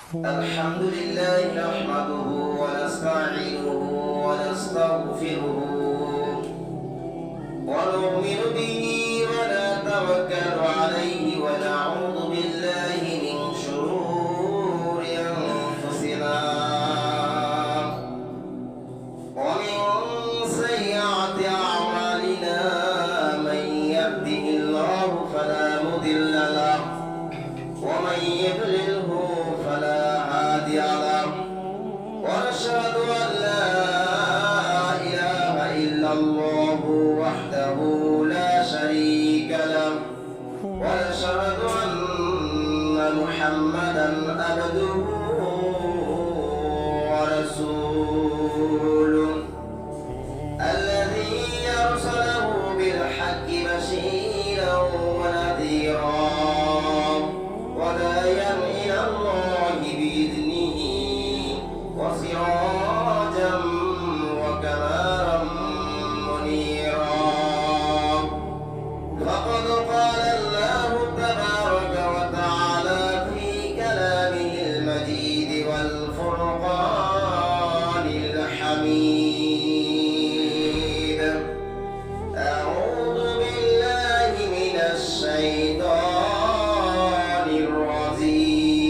الحمد لله نحمده ونستعينه ونستغفره ونؤمن به ونتوكل عليه ونعوذ بالله من شرور أنفسنا ومن سيئات أعمالنا من يهده الله فلا مضل له ومن يضلله فلا هادي له ونشهد أن لا إله إلا الله وحده لا شريك له ونشهد أن محمدا عبده ورسوله الذي أرسله بالحق بشيرا ونذيرا وداعيا إلى الله بإذنه وسراجا وقمرا منيرا فقد قال الله تبارك وتعالى في كلامه المجيد والفرقان الحميد أعوذ بالله من الشيطان الرجيم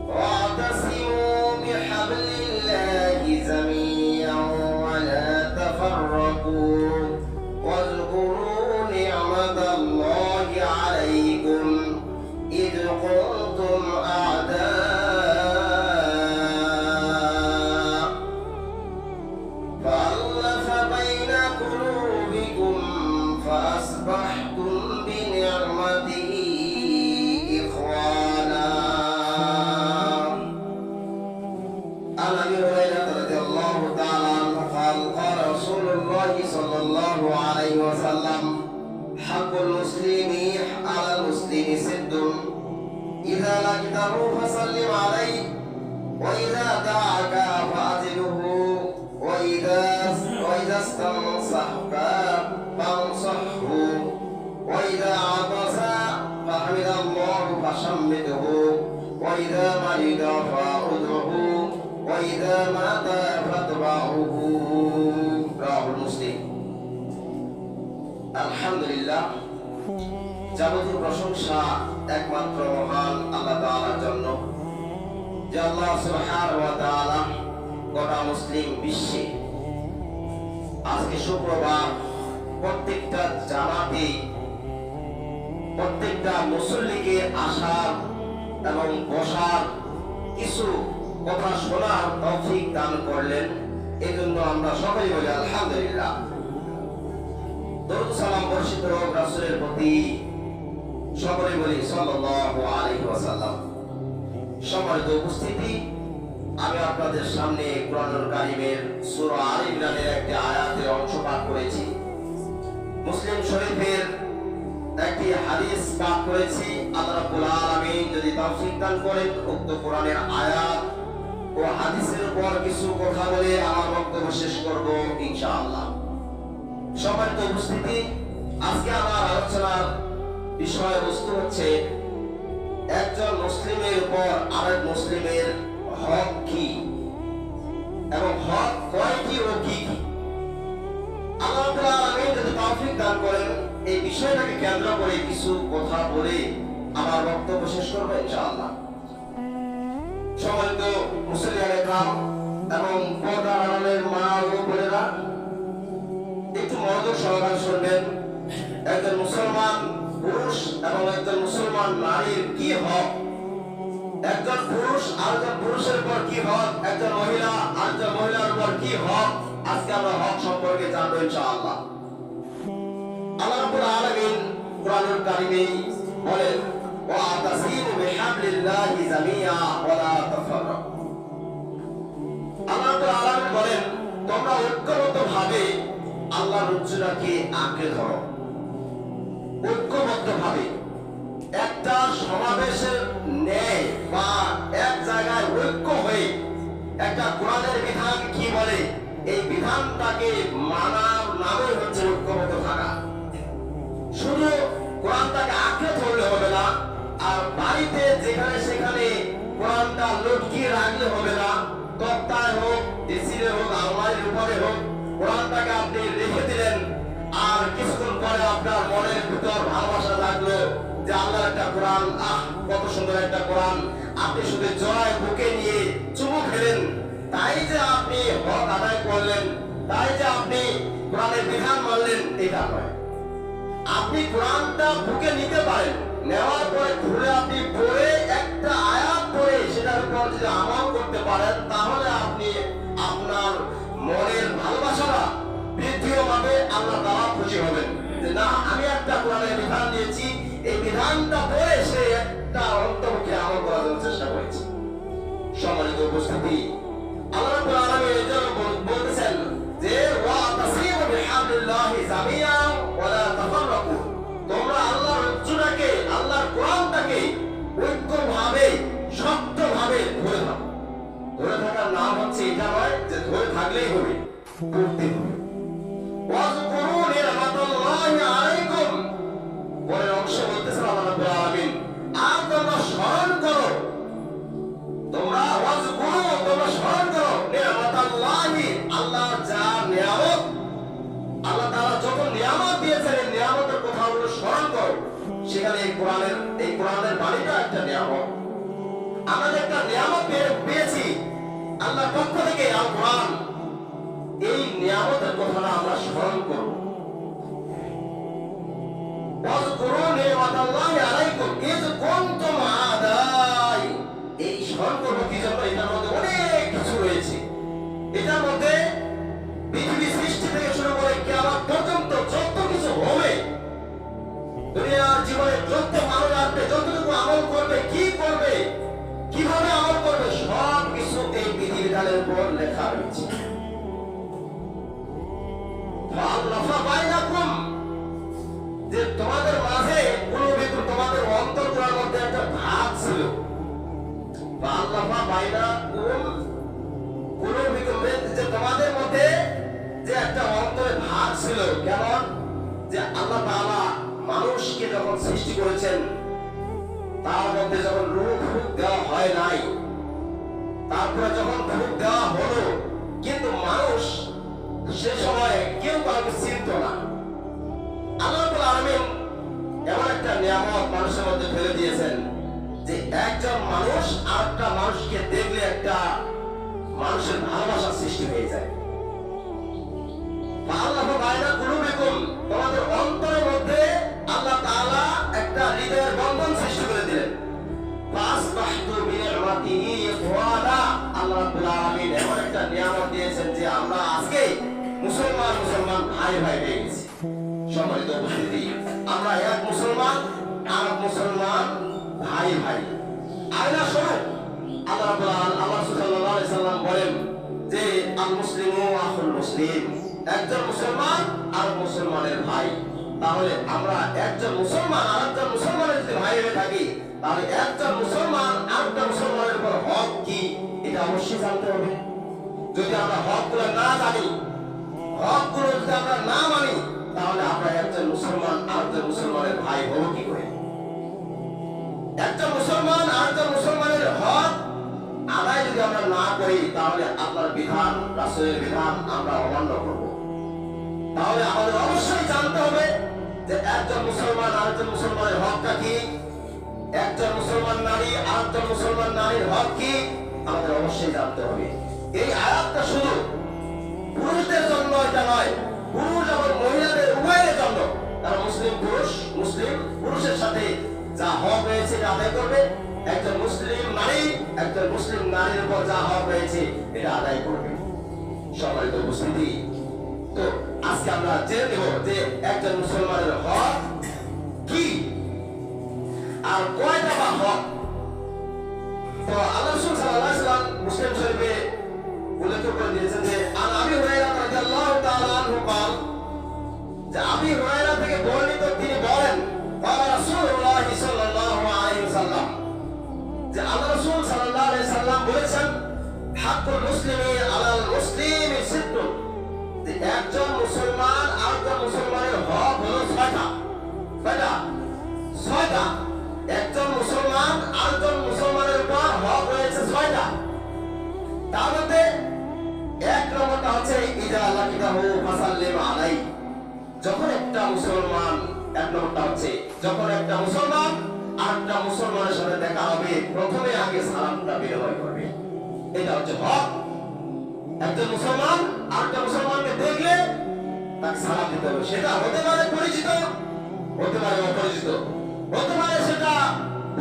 واعتصموا بحبل الله جميعا ولا تفرقوا واذكروا نعمة الله عليكم إذ كنتم أعداء فألف بين قلوبكم فأصبحتم بنعمته إخوانا. عن أبي هريرة رضي الله تعالى عنه قال قال رسول الله صلى الله عليه وسلم حق المسلم على المسلم ست إذا لقيته فسلم عليه وإذا دعاك فأجبه وإذا استنصحك فانصحه وإذا عطس فحمد الله فشمته وإذا مرض فأدعه وإذا مات فاتبعه. رواه مسلم. আলহামদুলিল্লাহ, যাবতীয় প্রশংসা একমাত্র মহান আল্লাহ তাআলার জন্য, যে আল্লাহ সুবহানাহু ওয়া তাআলা গোটা মুসলিম বিশ্বে আজকে শুক্রবার প্রত্যেকটা জামাতে প্রত্যেকটা মুসল্লিকে আসার এবং বসার কিছু কথা শোনার তৌফিক দান করলেন। এজন্য আমরা সকলে বলি আলহামদুলিল্লাহ। দরুদ সালাম বর্ষিত হোক রাসূলের প্রতি, সকলে বলি সাল্লাল্লাহু আলাইহি ওয়াসাল্লাম। সম্মানিত উপস্থিতি, আমি আপনাদের সামনে কুরআনুল কারীমের সূরা আলে ইমরানের একটি আয়াতের অংশ পাঠ করেছি। মুসলিম শরীফের একটি হাদিস পাঠ করেছি। আল্লাহ রাব্বুল আলামিন যদি তৌফিক দান করেন, উক্ত কোরআনের আয়াত ও হাদিসের উপর কিছু কথা বলে আমার বক্তব্য শেষ করব ইনশাআল্লাহ। সম্মানিত উপস্থিতি, আজকে আমার আলোচনার বিষয়বস্তু হচ্ছে একজন মুসলিমের উপর আরেক মুসলিমের হক কি এবং হক কয়টি ও কি কি। আল্লাহ তাআলা আমিন যদি তৌফিক দান করেন, এই বিষয়টাকে কেন্দ্র করে কিছু কথা বলে আমার বক্তব্য শেষ করব ইনশাআল্লাহ। সম্মানিত মুসলিয়ানে কাম এবং পর্দার আড়ালের মা ও বোনেরা, একটু মনোযোগ সহকারে শুনবেন। একজন মুসলমান পুরুষ এবং একজন মুসলমান নারীর কি হক, একজন পুরুষ আরেকজন পুরুষের উপর কি হক, একজন মহিলা আরেকজন মহিলার উপর কি হক, আজকে আমরা হক সম্পর্কে জানবো ইনশাআল্লাহ। আল্লাহ রাব্বুল আলামিন কুরআনুল কারীমে বলেন ওয়াতাসিমু বিহাবলিল্লাহি জামিআ ওয়া লা তাফাররাকু। আল্লাহ রাব্বুল আলামিন বলেন, তোমরা ঐক্যবদ্ধভাবে আল্লাহর রজ্জুটাকে আঁকড়ে ধরো। ঐক্যবদ্ধভাবে একটা সমাবেশের ন্যায় বা এক জায়গায় ঐক্য হয়ে একটা কোরআনের বিধান কি বলে, এই বিধানটাকে মানার নামই হচ্ছে ঐক্যবদ্ধ থাকা। শুধু কোরআনটাকে আঁকড়ে ধরলে হবে না, কোরআন, কত সুন্দর একটা কোরআন, আপনি শুধু জয় বুকে নিয়ে চুমু খেলেন, তাই যে আপনি হক আদায় করলেন, তাই যে আপনি কোরআনের বিধান মানলেন, এটা নয়। আপনি কোরআনটা বুকে নিতে পারেন, নেওয়ার পরে খুলে আপনি পড়ে একটা আয়াত পড়ে সেটার উপর যদি আমল করতে পারেন, তাহলে আপনি আপনার মনের ভালোবাসাটা বৃদ্ধিও পাবে, আল্লাহ তাআলা খুশি হবেন যে না, আমি একটা কোরআনের বিধান দিয়েছি, এই বিধানটা পড়ে সে একটা অন্তর্মুখী আমল করার জন্য চেষ্টা করেছে। সম্মানিত উপস্থিতি, আল্লাহ রাব্বুল আলামিন এই জন্য বলতেছেন যে ওয়াতাসিমু বিহাবলিল্লাহি জামিআন ওয়া লা তাফাররাকু, তোমরা আল্লাহর রজ্জুটাকে, আল্লাহর কোরআনটাকে ঐক্যভাবে শক্তভাবে ধরে থাকো। ধরে থাকার নাম হচ্ছে এটা নয় যে ধরে থাকলেই হবে, করতে হবে। ওয়াজকুরু নি'মাতাল্লাহি আলাইকুম, পরের অংশে বলতেছেন আল্লাহ রাব্বুল আলামিন, আর তোমরা স্মরণ করো, তোমরা ওয়াজকুরু, তোমরা স্মরণ করো নি'মাতাল্লাহি, আল্লাহর যা নিয়ামত, আল্লাহ তাআলা যত নিয়ামত দিয়েছেন, এই নিয়ামতের কথাগুলো স্মরণ করো। সেখানে এই কোরআনের বাণীটা একটা নিয়ামত। আমরা একটা নিয়ামত পেয়েছি আল্লাহর পক্ষ থেকে, আল কোরআন, এই নিয়ামতের কথাটা আমরা স্মরণ করব। ওয়াজকুরু নি'মাতাল্লাহি আলাইকুম ইয কুনতুম আ'দাই, এই স্মরণ করব কি জন্য? এটার মধ্যে অনেক কিছু রয়েছে। এটার মধ্যে পৃথিবী সৃষ্টি থেকে শুরু করে কিয়ামত পর্যন্ত যত কিছু হবে, দুনিয়ার জীবনে যত মানুষ আসবে, যতটুকু আমল করবে, কি করবে, কিভাবে আমল করবে, সব কিছু এই বিধিবিধানের উপর লেখা রয়েছে। যে তোমাদের মাঝে কুলুবিকুম, তোমাদের অন্তরগুলোর মধ্যে একটা ভাগ ছিল, যে তোমাদের মধ্যে যে একটা অন্তরে ভাগ ছিল। কেমন? যে আল্লাহ তাআলা মানুষকে যখন সৃষ্টি করেছেন, তার মধ্যে যখন রূহ ফুঁক দেওয়া হয় নাই, তারপরে যখন ফুঁক দেওয়া হলো, কিন্তু মানুষ সে সময় কেউ কাউকে চিনত না। আল্লাহ রাব্বুল আলামিন এমন একটা নিয়ামত মানুষের মধ্যে ফেলে দিয়েছেন যে একজন মানুষ আরেকটা মানুষকে দেখলে একটা মানুষের ভালোবাসার সৃষ্টি হয়ে যায়। আল্লাহু বাইনা কুলুবিকুম, তোমাদের অন্তরের মধ্যে আল্লাহ তাআলা একটা হৃদয়ের বন্ধন সৃষ্টি করে দিলেন। ফাসবাহতু বিনি'মাতিহি ইখওয়ানা, আল্লাহ রাব্বুল আলামিন এমন একটা নিয়ামত দিয়েছেন যে আমরা আজকে মুসলমান ভাই ভাই হয়ে গেছি। সম্মানিত উপস্থিতি, আমরা এক মুসলমান আর এক মুসলমান ভাই ভাই। আয়না স্বরূপ আল্লাহ রাসূল সাল্লাল্লাহু আলাইহি সাল্লাম বলেন যে আল মুসলিমু আখুল মুসলিম, একজন মুসলমান আর মুসলমানের ভাই। তাহলে আমরা একজন মুসলমান আর একজন মুসলমানের যদি ভাই হয়ে থাকি, তাহলে একজন মুসলমান আর একটা মুসলমানের উপর হক কি, এটা অবশ্যই জানতে হবে। যদি আমরা হকগুলো না জানি, হকগুলো যদি আমরা না মানি, তাহলে আমরা একজন মুসলমান আর একজন মুসলমানের ভাই হব কি করে? একজন মুসলমান আর একজন মুসলমানের হক আদায় যদি আমরা না করি, তাহলে আল্লাহর বিধান, রাসূলের বিধান আমরা অমান্য করব। তাহলে আমাদের অবশ্যই জানতে হবে যে একজন মুসলমান আর একজন মুসলমানের হকটা কি, একজন মুসলমান নারী আর একজন মুসলমান নারীর হক কি, আমাদের অবশ্যই জানতে হবে। এই আয়াতটা শুধু পুরুষদের জন্য এটা নয়, পুরুষ এবং মহিলাদের উভয়ের জন্য। তারা মুসলিম পুরুষের সাথে যা হক রয়েছে এটা আদায় করবে, একজন মুসলিম নারীর উপর যা হক রয়েছে এটা আদায় করবে। সম্মানিত উপস্থিতি, তো আজকে আমরা জেনে নেব যে একজন মুসলমানের হক কি আর কয়টা বা হক। তো আল্লাহ রাসূল সাল্লাল্লাহু আলাইহি ওয়াসাল্লাম মুসলিম শরীফে উল্লেখ করে দিয়েছেন যে আবি হুরায়রা রাদিয়াল্লাহু তাআলা আনহু قال, যে আবি হুরায়রা থেকে বর্ণিত, তিনি বলেন قال রাসূলুল্লাহ সাল্লাল্লাহু আলাইহি ওয়াসাল্লাম, যে আল্লাহ রাসূল সাল্লাল্লাহু আলাইহি ওয়াসাল্লাম বলেছেন হাক্কুল মুসলিমি আলাল মুসলিমি সিত্তুন, যে একজন মুসলমান আর একজন মুসলমানের হক হলো ছয়টা। একজন মুসলমান আর একজন মুসলমানের উপর হক রয়েছে ছয়টা। তার মধ্যে এক নম্বরটা হচ্ছে ইদা লাকিতাহু ফাসাল্লিম আলাইহি, যখন একটা মুসলমান, এক নম্বরটা হচ্ছে যখন একটা মুসলমান আরেকটা মুসলমানের সাথে দেখা হবে, প্রথমে আগে সালামটা বিনিময় করবে। এটা হচ্ছে হক। একজন মুসলমান আরেকটা মুসলমানকে দেখলে তাকে সালাম দিতে হবে। সেটা হতে পারে পরিচিত, হতে পারে অপরিচিত, হতে পারে সেটা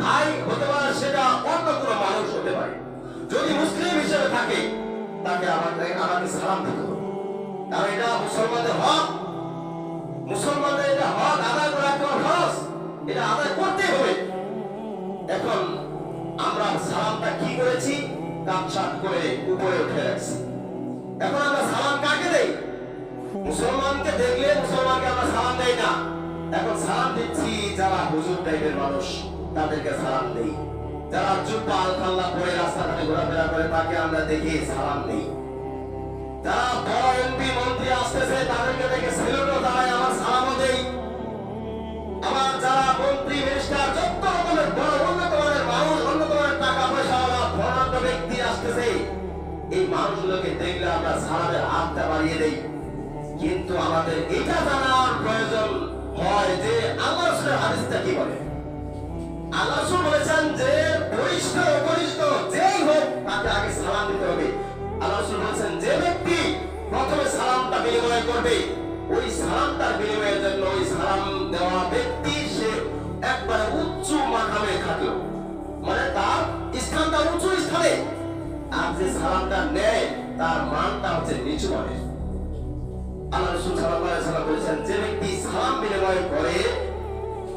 ভাই, হতে পারে সেটা অন্য কোনো মানুষ হতে পারে। যদি মুসলিম হিসেবে থাকে তাকে আমাকে সালাম দিতে হবে, কারণ এটা মুসলমানদের হক। মুসলমানদের এটা হক আদায় করা একটা ফরজ, এটা আদায় করতেই হবে। এখন আমরা সালামটা কি করেছি? কাটছাট করে উপরে উঠে রাখছি। এখন আমরা সালাম কাকে দেই? মুসলমানকে দেখলে মুসলমানকে আমরা সালাম দেই না। এখন সালাম দিচ্ছি যারা হুজুর টাইপের মানুষ, তাদেরকে সালাম দেই। যারা জুব্বা আলখাল্লা পরে রাস্তাঘাটে ঘোরাফেরা করে তাকে আমরা দেখি সালাম দেই। যারা বড় এমপি মন্ত্রী আসতেছে তাদেরকে দেখে সেলুটও জানাই, আমার সালামও দেই। আমার যারা মন্ত্রী মিনিস্টার যত রকমের বড় উন্নত মানের মানুষ, উন্নত মানের টাকা পয়সাওয়ালা ধনাঢ্য ব্যক্তি আসতেছে, এই মানুষগুলোকে দেখলে আমরা সালামের হাতটা বাড়িয়ে দেই। কিন্তু আমাদের এটা জানার প্রয়োজন হয় যে আল্লাহ রাসূলের হাদিসটা কি বলে। আল্লাহ রাসূল বলেছেন যে বরিষ্ঠ অপরিষ্ঠ যেই হোক তাকে আগে সালাম দিতে হবে। আল্লাহ রাসূল বলেছেন যে ব্যক্তি প্রথমে সালামটা বিনিময় করবে, ওই সালামটার বিনিময়ের জন্য ওই সালাম দেওয়া ব্যক্তি সে একবারে উচ্চ মাকামে থাকলো, মানে তার স্থানটা উঁচু স্থানে। আর যে সালামটা নেয় তার মানটা হচ্ছে নিচু মানের। আল্লাহ রাসূল সাল্লাল্লাহু আলাইহি ওয়াসাল্লাম বলেছেন যে ব্যক্তি সালাম বিনিময় করে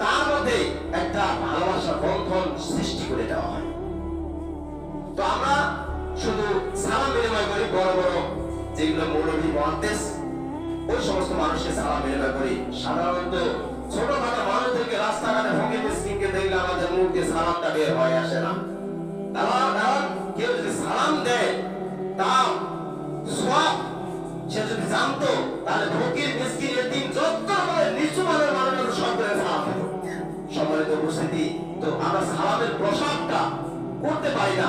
তার মধ্যে একটা ভালোবাসা বন্ধন সৃষ্টি করে দেওয়া হয়। তো আমরা শুধু সালাম বিনিময় করি বড় বড় যেগুলো মৌলভী মুহাদ্দিস, ওই সমস্ত মানুষকে সালাম বিনিময় করি। সাধারণত ছোটখাটো মানুষদেরকে রাস্তাঘাটে ফকির মিসকিনকে দেখলে আমাদের মুখ দিয়ে সালামটা বের হয়ে আসে না। কারণ কেউ যদি সালাম দেয় তার সওয়াব সে যদি জানতো, তাহলে ফকির মিসকিন এতিম যত নিচু মানের মানুষের সব করে সালাম দিত। সম্মানিত উপস্থিতি, তো আমরা সালামের প্রসাদটা করতে পারি না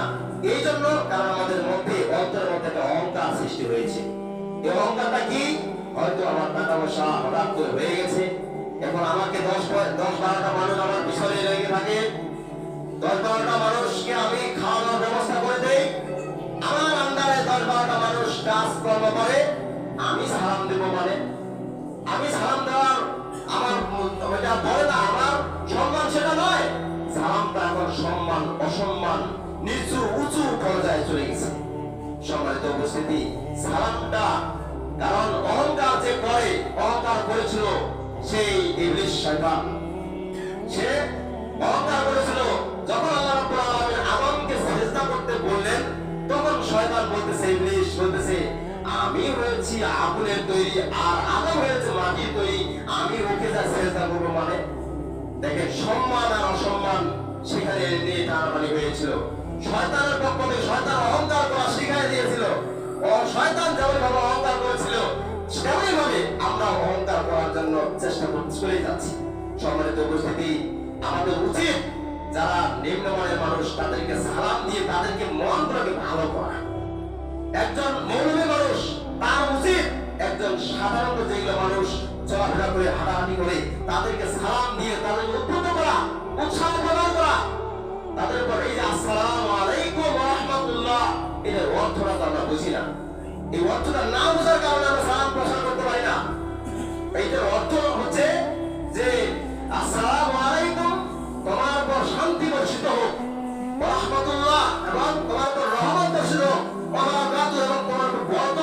এই জন্য, কারণ আমাদের মধ্যে অন্তরের মধ্যে একটা অহংকার সৃষ্টি হয়েছে। এই অহংকারটা কি? হয়তো আমার টাকা পয়সা হঠাৎ করে হয়ে গেছে, এখন আমাকে 10-12টা মানুষ আমার পিছনে লেগে থাকে, 10-12টা মানুষকে আমি খাওয়ানোর ব্যবস্থা করে দেই, আমার আন্ডারে 10-12টা মানুষ কাজ কর্ম করে, আমি সালাম দেব মানে আমি সালাম দেওয়ার আমার ওইটা বলে না, আমার সম্মান সেটা নয়। সালামটা এখন সম্মান অসম্মান নিচু উঁচু পর্যায়ে চলে গেছে। সম্মানিত উপস্থিতি, সালামটা কারণ অহংকার যে করে, অহংকার করেছিল সেই ইবলিস শয়তান। সে অহংকার করেছিল যখন আল্লাহ রাব্বুল আলামিন আদমকে সিজদা করতে বললেন, তখন শয়তান বলতেছে, ইবলিস বলতেছে, আমি হয়েছি আগুনের তৈরি আর আদম হয়েছে মাটির তৈরি, আমি ওকে যা সিজদা করব মানে। দেখেন সম্মান আর অসম্মান সেখানে নিয়ে টানাটানি হয়েছিল। শয়তানের পক্ষ থেকে শয়তান অহংকার করা শিখাই দিয়েছিল। শয়তান যেমন ভাবে অহংকার করেছিল তেমনি ভাবে আমরা অহংকার করার জন্য চেষ্টা করে যাচ্ছি। সম্মানিত উপস্থিতি, আমাদের উচিত যারা নিম্নমানের মানুষ তাদেরকে সালাম দিয়ে তাদেরকে মন করে ভালো করা। একজন মৌলভী মানুষ তার উচিত একজন সাধারণ যেগুলো মানুষ চলাফেরা করে হাঁটাহাঁটি করে তাদেরকে সালাম দিয়ে তাদেরকে উদ্বুদ্ধ করা, উৎসাহ প্রদান করা, তাদের উপর এই যে আসসালামু আলাইকুম ওয়া রাহমাতুল্লাহ, এর অর্থটা আমরা বুঝি না। এই অর্থটা না বোঝার কারণে আমরা সালাম প্রচার করতে পারি না। এইটার অর্থ হচ্ছে যে আসসালামু আলাইকুম, তোমার উপর শান্তি বর্ষিত হোক, ওয়া রাহমাতুল্লাহ, এবং তোমার উপর রহমত বর্ষিত হোক, ওয়া বারাকাতুহু, এবং তোমার উপর বরকত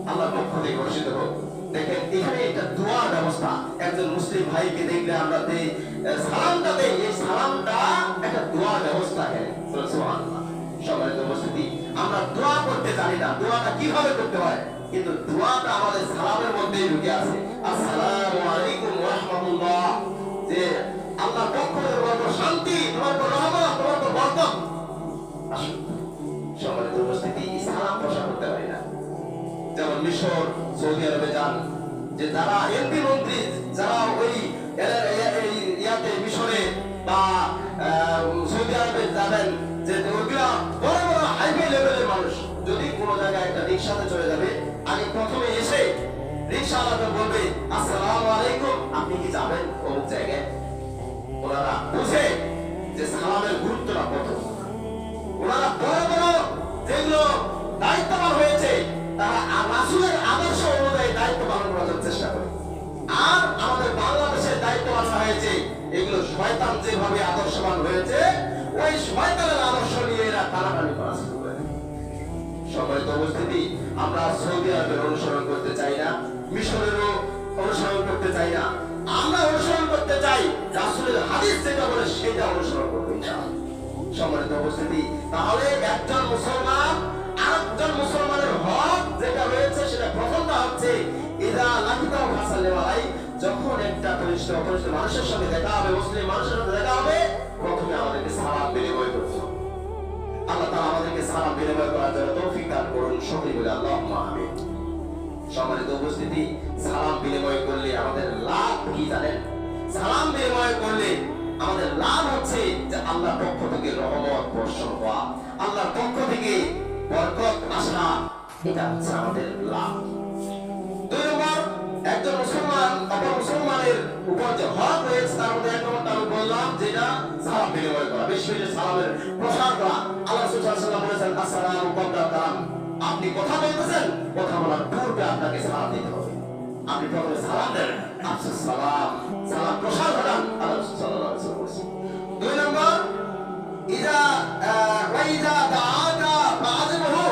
আল্লাহর পক্ষ থেকে বর্ষিত হোক। দেখেন এখানে একটা দোয়ার ব্যবস্থা। একজন মুসলিম ভাইকে দেখলে আমরা সালামটা দেই, এই সালামটা একটা দোয়ার ব্যবস্থা। সুবহানাল্লাহ। সম্মানিত উপস্থিতি, আমরা দোয়া করতে জানি না দোয়াটা কিভাবে করতে হয়, কিন্তু দোয়াটা আমাদের সালামের মধ্যেই ঢুকে আছে। আসসালামু আলাইকুম ওয়া রাহমাতুল্লাহ, যে আল্লাহর পক্ষ থেকে তোমার শান্তি, তোমার রহমত, তোমার বরকত। সম্মানিত উপস্থিতি, সালাম প্রচার করতে পারি না। যেমন মিশর, সৌদি আরবে যান, যে যারা এমপি মন্ত্রী যারা ওই ইয়াতে মিশরে বা সৌদি আরবে যাবেন, যে ওইগুলা বড় বড় হাইওয়ে লেভেলের মানুষ, যদি কোনো জায়গায় একটা রিক্সাতে চলে যাবে, আগে প্রথমে এসে রিক্সাওয়ালাকে বলবে আসসালামু আলাইকুম, আপনি কি যাবেন অমুক জায়গায়? ওনারা বুঝে যে সালামের গুরুত্বটা কত। ওনারা বড় বড় যেগুলো দায়িত্ববান হয়েছে তারা রাসূলের আদর্শ অনুযায়ী দায়িত্ব পালন করার চেষ্টা করে। আর আমাদের বাংলাদেশের দায়িত্ববান হয়েছে এগুলো শয়তান যেভাবে আদর্শবান হয়েছে ওই শয়তানের আদর্শ নিয়ে এরা টানাটানি করা শুরু করে। সম্মানিত উপস্থিতি, আমরা সৌদি আরবের অনুসরণ করতে চাই না, মিশরেরও অনুসরণ করতে চাই না, আমরা অনুসরণ করতে চাই রাসূলের হাদিস যেটা বলে সেটা অনুসরণ করব ইনশাআল্লাহ। সম্মানিত উপস্থিতি, তাহলে একজন মুসলমান আরেকজন মুসলমানের হক যেটা রয়েছে সেটা প্রথমটা হচ্ছে ইদা লাকিতা ফাসাল্লিমালাই, যখন একটা পরিষ্কার মানুষের সঙ্গে দেখা হবে, মুসলিম মানুষের সঙ্গে দেখা হবে, প্রথমে আমাদেরকে সালাম বিনিময় করতে হবে। আল্লাহ তাআলা আমাদেরকে সালাম বিনিময় করার জন্য তৌফিক দান করুন, সকলে বলে আল্লাহুম্মা আমিন। সম্মানিত উপস্থিতি, সালাম বিনিময় করলে আমাদের লাভ কি জানেন? সালাম বিনিময় করলে আমাদের লাভ হচ্ছে যে আল্লাহর পক্ষ থেকে রহমত বর্ষণ হওয়া, আল্লাহর পক্ষ থেকে বরকত আসা, এটা হচ্ছে আমাদের লাভ। দুই নম্বর, একজন মুসলমান অপর মুসলমানের উপর যে হক রয়েছে তার মধ্যে এক নম্বরটা আমি বললাম যেটা সালাম বিনিময় করা, বেশি বেশি সালামের প্রসার করা। আল্লাহ রাসূল সাল্লাল্লাহু আলাইহি ওয়াসাল্লাম বলেছেন আসসালামু ক্বাবলা কালাম, আপনি কথা বলতেছেন, কথা বলার পূর্বে আপনাকে সালাম দিতে হবে। আপনি প্রথমে সালাম দেন, আফসাস সালাম, সালাম প্রসার ঘটান, আল্লাহ রাসূল সাল্লাল্লাহু আলাইহি ওয়াসাল্লাম বলেছেন। দুই নম্বর, ইযা দাআকা ফাআজিবহু,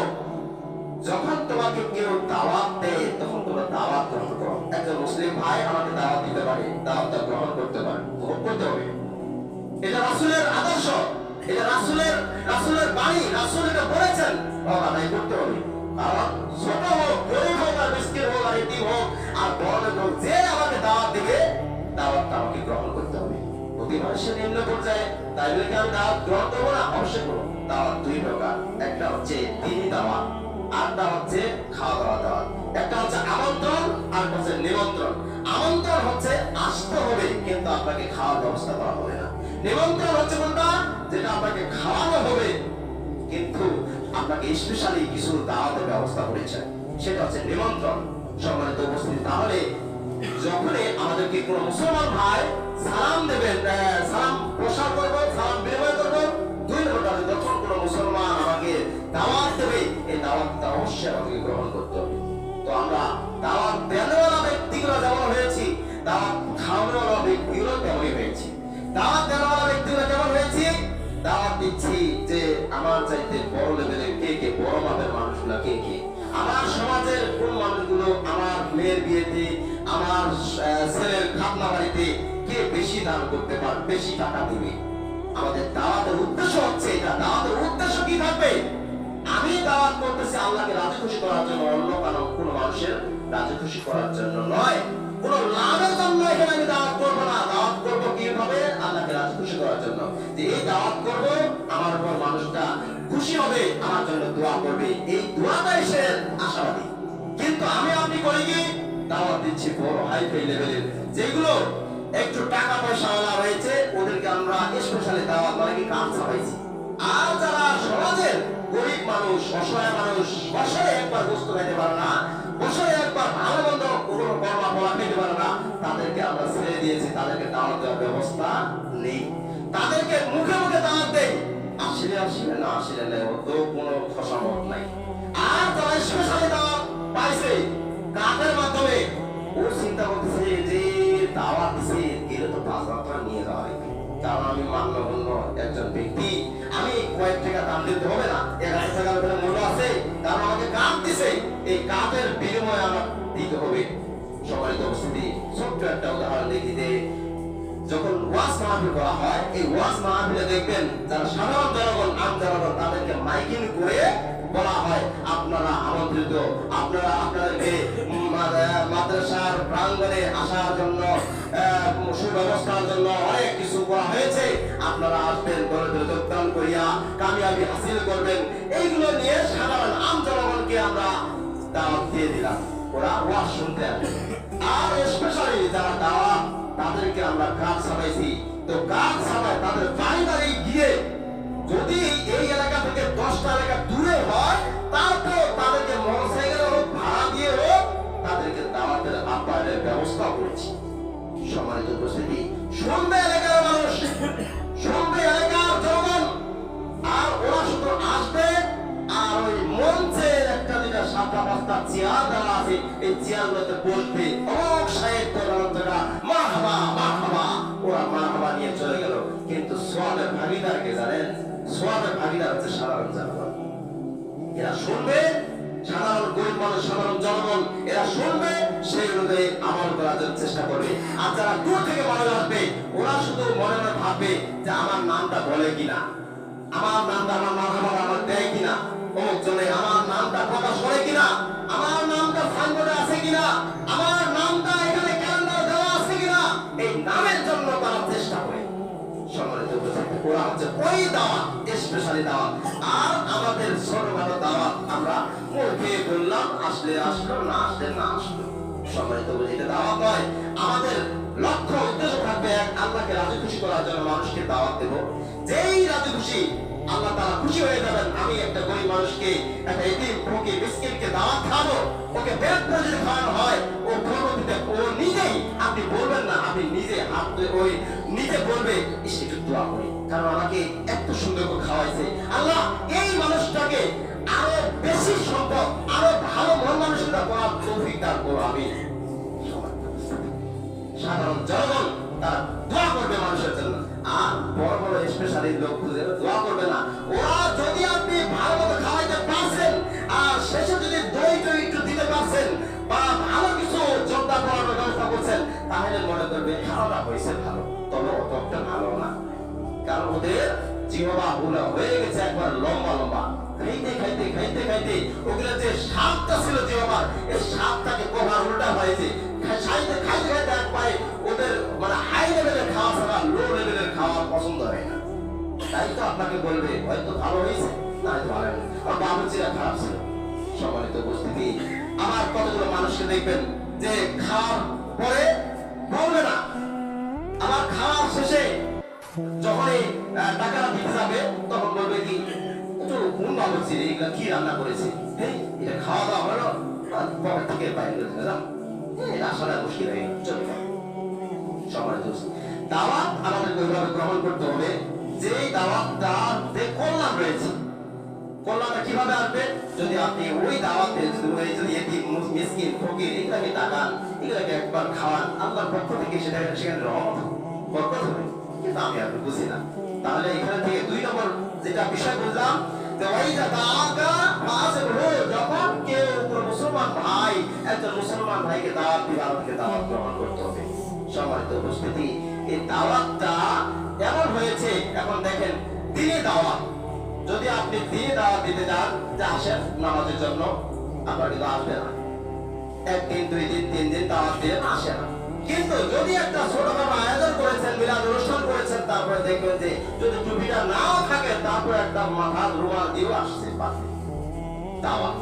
যখন তোমাকে কেউ দাওয়াত দেয় তখন তোমরা দাওয়াত গ্রহণ করো। একজন মুসলিম ভাই আমাকে দাওয়াত দিতে পারে, দাওয়াতটা গ্রহণ করতে পারে, গ্রহণ করতে হবে। এটা রাসূলের আদর্শ, এটা রাসূলের বাণী, রাসূল এটা বলেছেন, আমরা তাই করতে হবে। কারণ ছোট হোক, গরিব হোক, আর মিসকিন হোক, আর এতিম হোক, আর বড় হোক, যে আমাকে দাওয়াত দিবে দাওয়াতটা আমাকে গ্রহণ করতে হবে। প্রতি মানুষের নিম্ন পর্যায়ে তাই বলে কি আমি দাওয়াত গ্রহণ করবো না? অবশ্যই করবো। দাওয়াত দুই প্রকার, একটা হচ্ছে দ্বীনি দাওয়াত, আরেকটা হচ্ছে খাওয়া দাওয়া দাওয়াত। একটা হচ্ছে আমন্ত্রণ, আর একটা হচ্ছে নিমন্ত্রণ। আমন্ত্রণ হচ্ছে আসতে হবে কিন্তু আপনাকে খাওয়ার ব্যবস্থা করা হবে না। নিমন্ত্রণ হচ্ছে কোনটা? যেটা আপনাকে খাওয়ানো হবে কিন্তু আপনাকে স্পেশালি কিছু দাওয়াতের ব্যবস্থা করেছে, সেটা হচ্ছে নিমন্ত্রণ। সম্মানিত উপস্থিতি, তাহলে যখনই আমাদেরকে কোনো মুসলমান ভাই সালাম দেবেন, সালাম প্রসার করবো, সালাম বিনিময় করবো, দুই নম্বর যখন কোনো মুসলমান আমাকে দাওয়াত দেবে এই দাওয়াতটা অবশ্যই আমাকে গ্রহণ করতে হবে। তো আমরা দাওয়াত দেওয়ালা ব্যক্তিগুলো যেমন হয়েছি, দাওয়াত খাওয়ানোওয়ালা ব্যক্তিগুলো তেমনই হয়েছি। দাওয়াত দেওয়ালা ব্যক্তিগুলো কেমন হয়েছি? দাওয়াত দিচ্ছি যে আমার চাইতে বড় লেভেলের কে কে, বড় মাপের মানুষগুলো কে কে, আমার সমাজের কোন মানুষগুলো আমার মেয়ের বিয়েতে, আমার ছেলের খাতনা বাড়িতে কে বেশি দান করতে পারে, বেশি টাকা দিবে। আমাদের দাওয়াতের উদ্দেশ্য হচ্ছে এটা। দাওয়াতের উদ্দেশ্য কি থাকবে? আমি দাওয়াত করতেছি আল্লাহকে রাজি খুশি করার জন্য, অন্য কোন মানুষের রাজি খুশি করার জন্য নয়, কোন লাভের জন্য এখানে আমি দাওয়াত করবো না। দাওয়াত করবো কিভাবে? আল্লাহকে রাজি খুশি করার জন্য, যে এই দাওয়াত করবো আমার উপর মানুষটা খুশি হবে, আমার জন্য দোয়া করবে, এই দোয়াটাই সে আশাবাদী। কিন্তু আমি আপনি করি কি? দাওয়াত দিচ্ছি বড় হাইফাই লেভেলের, যেগুলো একটু টাকা পয়সাওয়ালা রয়েছে ওদেরকে আমরা স্পেশালি দাওয়াত মানে কি কাজ ছাপাইছি। আর যারা সমাজের গরিব মানুষ, অসহায় মানুষ, বছরে একবার গোস্ত খাইতে পারে না, বছরে একবার ভালো মন্দ কোনো কর্মা ফলা খেতে পারে না, তাদেরকে আমরা ছেড়ে দিয়েছি, তাদেরকে দাওয়াত দেওয়ার ব্যবস্থা নেই। তাদেরকে মুখে মুখে দাওয়াত দেই, আসলে আসলে না আসলে নেই, অত কোনো খসামত নাই। আর যারা স্পেশালি দাওয়াত পাইছে কাজের মাধ্যমে, ও চিন্তা করতেছে যে দাওয়াত দিছে গেলে তো 5 লাখ টাকা নিয়ে যাওয়া হবে, কারণ আমি মান্যগণ্য একজন ব্যক্তি, আমি কয়েক টাকা দাম দিতে হবে না, 1000 টাকার উপরে মূল্য আছে, কারণ আমাকে কাজ দিছে, এই কাজের বিনিময়ে আমার দিতে হবে। সম্মানিত উপস্থিতি, ছোট্ট একটা উদাহরণ দেখি যে যখন ওয়াজ মাহফিল করা হয়, এই ওয়াজ মাহফিলে দেখবেন যারা সাধারণ জনগণ, আম জনগণ, তাদেরকে মাইকিং করে বলা হয় আপনারা আমন্ত্রিত, আপনারা আপনাদেরকে মাদ্রাসার প্রাঙ্গণে আসার জন্য সুব্যবস্থার জন্য অনেক কিছু করা হয়েছে, আপনারা আসবেন, দলে যোগদান করিয়া কামিয়াবি হাসিল করবেন। এইগুলো নিয়ে সাধারণ আম জনগণকে আমরা দাওয়াত দিয়ে দিলাম, ওরা ওয়াজ শুনতে আসবে। আর স্পেশালি যারা দাওয়াত, তাদেরকে আমরা কাজ ছাপাইছি। তো কাজ ছাপায় তাদের বাড়ি বাড়ি গিয়ে, যদি এই এলাকা থেকে 10টা এলাকা দূরে হয়, তারপর তাদেরকে মোটরসাইকেলে হোক, ভাড়া দিয়ে হোক, তাদেরকে দাওয়াতের আপ্যায়নের ব্যবস্থা করেছি। সম্মানিত উপস্থিতি, সন্ধ্যা এলাকার মানুষ, সন্ধ্যা এলাকা ভাগিদার কে জানেন? সোয়াবের ভাগিদার হচ্ছে সাধারণ জনগণ। এরা শুনবে, সাধারণ গরিব মানুষ, সাধারণ জনগণ এরা শুনবে, সেই অনুযায়ী আমল করার জন্য চেষ্টা করবে। আর যারা দূর থেকে মানুষ আসবে, ওরা শুধু মনে মনে ভাববে যে আমার নামটা বলে কিনা, আমার নামটা আমার মাথাভাড়া আমার দেয় কিনা, অমুক জনে আমার নামটা প্রকাশ করে কিনা, আমার নামটা সাইনবোর্ডে আছে কিনা, আমার নামটা এখানে ক্যালেন্ডার দেওয়া আছে কিনা। এই নামের জন্য তারা চেষ্টা করে। সম্মানিত উপস্থিতি, ওরা হচ্ছে ওই দাওয়াত, স্পেশালি দাওয়াত। আর আমাদের ছোটখাটো দাওয়াত আমরা মুখে বললাম, আসলে আসলো, না আসলে না আসলো। সম্মানিত উপস্থিতি, এটা দাওয়াত নয়। আমাদের লক্ষ্য উদ্দেশ্য থাকবে এক, আল্লাহকে রাজি খুশি করার জন্য মানুষকে দাওয়াত দেব। যেই রাজি খুশি, আল্লাহ তাআলা খুশি হয়ে যাবেন। আমি একটা গরিব মানুষকে, একটা এতিম ফকির মিসকিনকে দাওয়াত খাওয়াবো, ওকে পেট ভরে যদি খাওয়ানো হয়, ও পরবর্তীতে ও নিজেই, আপনি বলবেন না, আপনি নিজে হাত ধরে ওই নিজে বলবে, ইস একটু দোয়া করি, কারণ আমাকে এত সুন্দর করে খাওয়াইছে, আল্লাহ এই মানুষটাকে আরো বেশি সম্পদ, আরো ভালো মন মানসিকতা করার তৌফিক দান করো। আমি সাধারণ জনগণ তারা দোয়া করবে মানুষের জন্য, আর বড় বড় স্পেশালি লোক খুঁজে দোয়া করবে না। ওরা যদি আপনি ভালো মতো খাওয়াইতে পারছেন, আর শেষে যদি দই টই একটু দিতে পারছেন, বা ভালো কিছু যোদ্ধা করানোর ব্যবস্থা করছেন, তাহলে মনে করবে খাওয়াটা হয়েছে ভালো, তবে অতটা ভালো না। কারণ ওদের জিহ্বা গুলো হয়ে গেছে একবার লম্বা লম্বা, খাইতে খাইতে খাইতে খাইতে ওগুলো যে স্বাদটা ছিল জিহ্বার, এই স্বাদটাকে কভার উল্টা হয়েছে। খাইতে খাইতে খাইতে এক পায়ে ওদের মানে হাই লেভেলের খাওয়া ছাড়া লো লেভেলের খাওয়া পছন্দ হয় না। তাই তো আপনাকে বলবে হয়তো ভালো হয়েছে, না হয়তো ভালো হয়নি, আর বাবুর্চিরা খারাপ ছিল। সম্মানিত উপস্থিতি, আমার কতগুলো মানুষকে দেখবেন যে খাওয়ার পরে বলবে না, আমার খাওয়ার শেষে যখনই টাকা দিতে যাবে তখন বলবে কি, একটু কোন বাবুর্চি এগুলা কি রান্না করেছে, এটা খাওয়া দাওয়া হলো, পকেট থেকে বাইরে গেলাম, এটা আসলে মুশকিল হয়ে চলে যায়। সম্মানিত দাওয়াত আমাদেরকে ওইভাবে গ্রহণ করতে হবে যে দাওয়াতটা কল্যাণ রয়েছে। কল্যাণটা কিভাবে আসবে? যদি আপনি ওই দাওয়াতে যদি এতিম মিসকিন ফকির এগুলাকে তাকান, এগুলাকে একবার খাওয়ান, আল্লাহর পক্ষ থেকে সেখানে রহমত বরকত হবে। কিন্তু আমি আপনি বুঝি না। তাহলে এখান থেকে 2 নম্বর যেটা বিষয় বুঝলাম, যে ওয়াইদা দাআকা ফাসিবহু, যখন কেউ কোনো মুসলমান ভাই একজন মুসলমান ভাইকে দাওয়াত দিবে, আমাকে দাওয়াত গ্রহণ করতে হবে। সম্মানিত উপস্থিতি, এই দাওয়াতটা এমন হয়েছে, এখন দেখেন দিনে দাওয়াত, যদি আপনি দিনে দাওয়াত দিতে যান যে আসেন নামাজের জন্য, আপনার কিন্তু আসবে না। 1 দিন 2 দিন 3 দিন দাওয়াত দিয়ে আসে না। কিন্তু যদি একটা ছোটখাটো আয়োজন করেছেন, মিলাদ অনুষ্ঠান করেছেন, তারপরে দেখবেন যে যদি টুপিটা নাও থাকে, তারপরে একটা মাথার রুমাল দিয়েও আসছে পাশে। দাওয়াত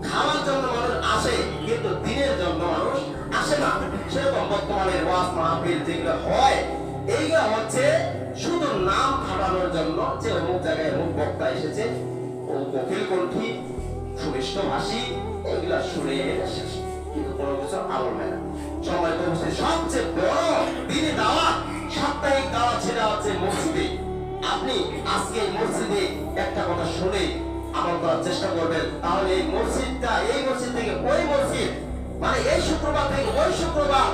খাওয়ার জন্য মানুষ আসে, কিন্তু দিনের জন্য মানুষ আসে না। সেরকম বর্তমানে ওয়াজ মাহফিল যেগুলো হয়, এইগুলো হচ্ছে শুধু নাম খাটানোর জন্য, যে অমুক জায়গায় অমুক বক্তা এসেছে, ও কোকিল কণ্ঠী সুমিষ্ট ভাষী, এগুলা শুনে শেষ, কিন্তু কোনো কিছু আমল হয় না। সম্মানিত উপস্থিতি, সবচেয়ে বড় দিনে দাওয়াত, সাপ্তাহিক দাওয়াত সেটা হচ্ছে মসজিদে। আপনি আজকে মসজিদে একটা কথা শুনে আমল করার চেষ্টা করবেন, তাহলে এই মসজিদটা, এই মসজিদ থেকে ওই মসজিদ, মানে এই শুক্রবার থেকে ওই শুক্রবার,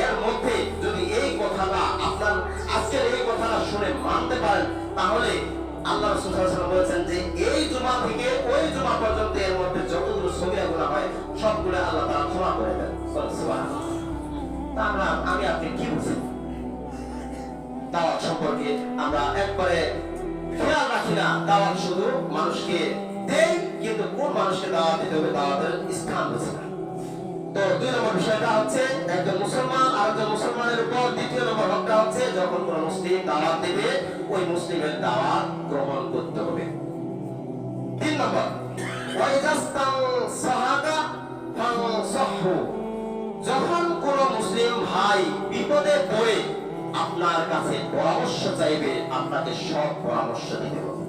এর মধ্যে যদি এই কথাটা আপনার আজকের এই কথাটা শুনে মানতে পারেন, তাহলে আল্লাহ রাসূল সাল্লাল্লাহু আলাইহি ওয়াসাল্লাম বলেছেন যে এই জুমা থেকে ওই জুমা পর্যন্ত এর মধ্যে যতগুলো সগীরা গুনাহ হয় সবগুলো আল্লাহ তাআলা ক্ষমা করে দেন। সুবহানাল্লাহ। তাহলে আমি আপনি কি বুঝি দাওয়াত সম্পর্কে? আমরা একবারে খেয়াল রাখি না, দাওয়াত শুধু মানুষকে দেই, কিন্তু কোন মানুষকে দাওয়াত দিতে হবে দাওয়াতের স্থান বুঝি না। তো 2 নম্বর বিষয়টা হচ্ছে একজন মুসলমান আরেকজন মুসলমানের উপর, 2য় নম্বর হকটা হচ্ছে যখন কোন মুসলিম দাওয়াত দেবে, ওই মুসলিমের দাওয়াত গ্রহণ করতে হবে। 3 নম্বর, ওয়াইজাস্তান সাহাকা ফানসাহু, যখন কোন মুসলিম ভাই বিপদে পড়ে আপনার কাছে পরামর্শ চাইবে, আপনাকে সৎ পরামর্শ দিতে হবে।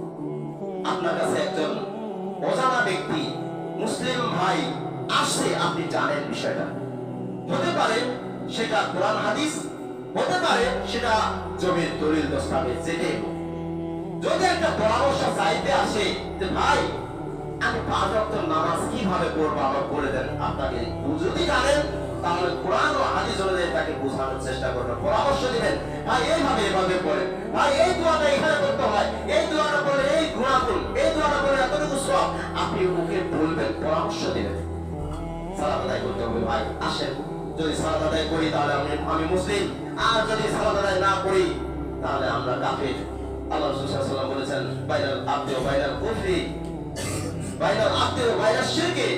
আপনার কাছে একজন অজানা ব্যক্তি মুসলিম ভাই আসছে, আপনি জানেন বিষয়টা, হতে পারে সেটা কোরআন হাদিস, হতে পারে সেটা জমির দলিল দস্তাবেজ, যেটাই হোক। যদি একটা পরামর্শ চাইতে আসে যে ভাই আমি 5 ওয়াক্ত নামাজ কিভাবে পড়বো আমাকে বলে দেন, আপনাকে যদি জানেন তাহলে কোরআন ও হাদিস অনুযায়ী তাকে বোঝানোর চেষ্টা করবেন, পরামর্শ দিবেন, ভাই এইভাবে এভাবে পড়ে, ভাই এই দোয়াটা এখানে করতে হয়, এই দোয়াটা বলে এই গুণাগুণ, এই দোয়াটা বলে এতটুকু সওয়াব, আপনি ওকে বলবেন, পরামর্শ দিবেন। সালাত আদায় করতে হবে ভাই, আসেন যদি সালাত আদায় করি তাহলে আমি মুসলিম, আর যদি সালাত আদায় না করি তাহলে আমরা কাফির। আল্লাহ রাসূল সাল্লাল্লাহু আলাইহি ওয়াসাল্লাম বলেছেন, বাইনাল আবদি ওয়া বাইনাল কুফরি, বাইনাল আবদি ওয়া বাইনাশ শিরকি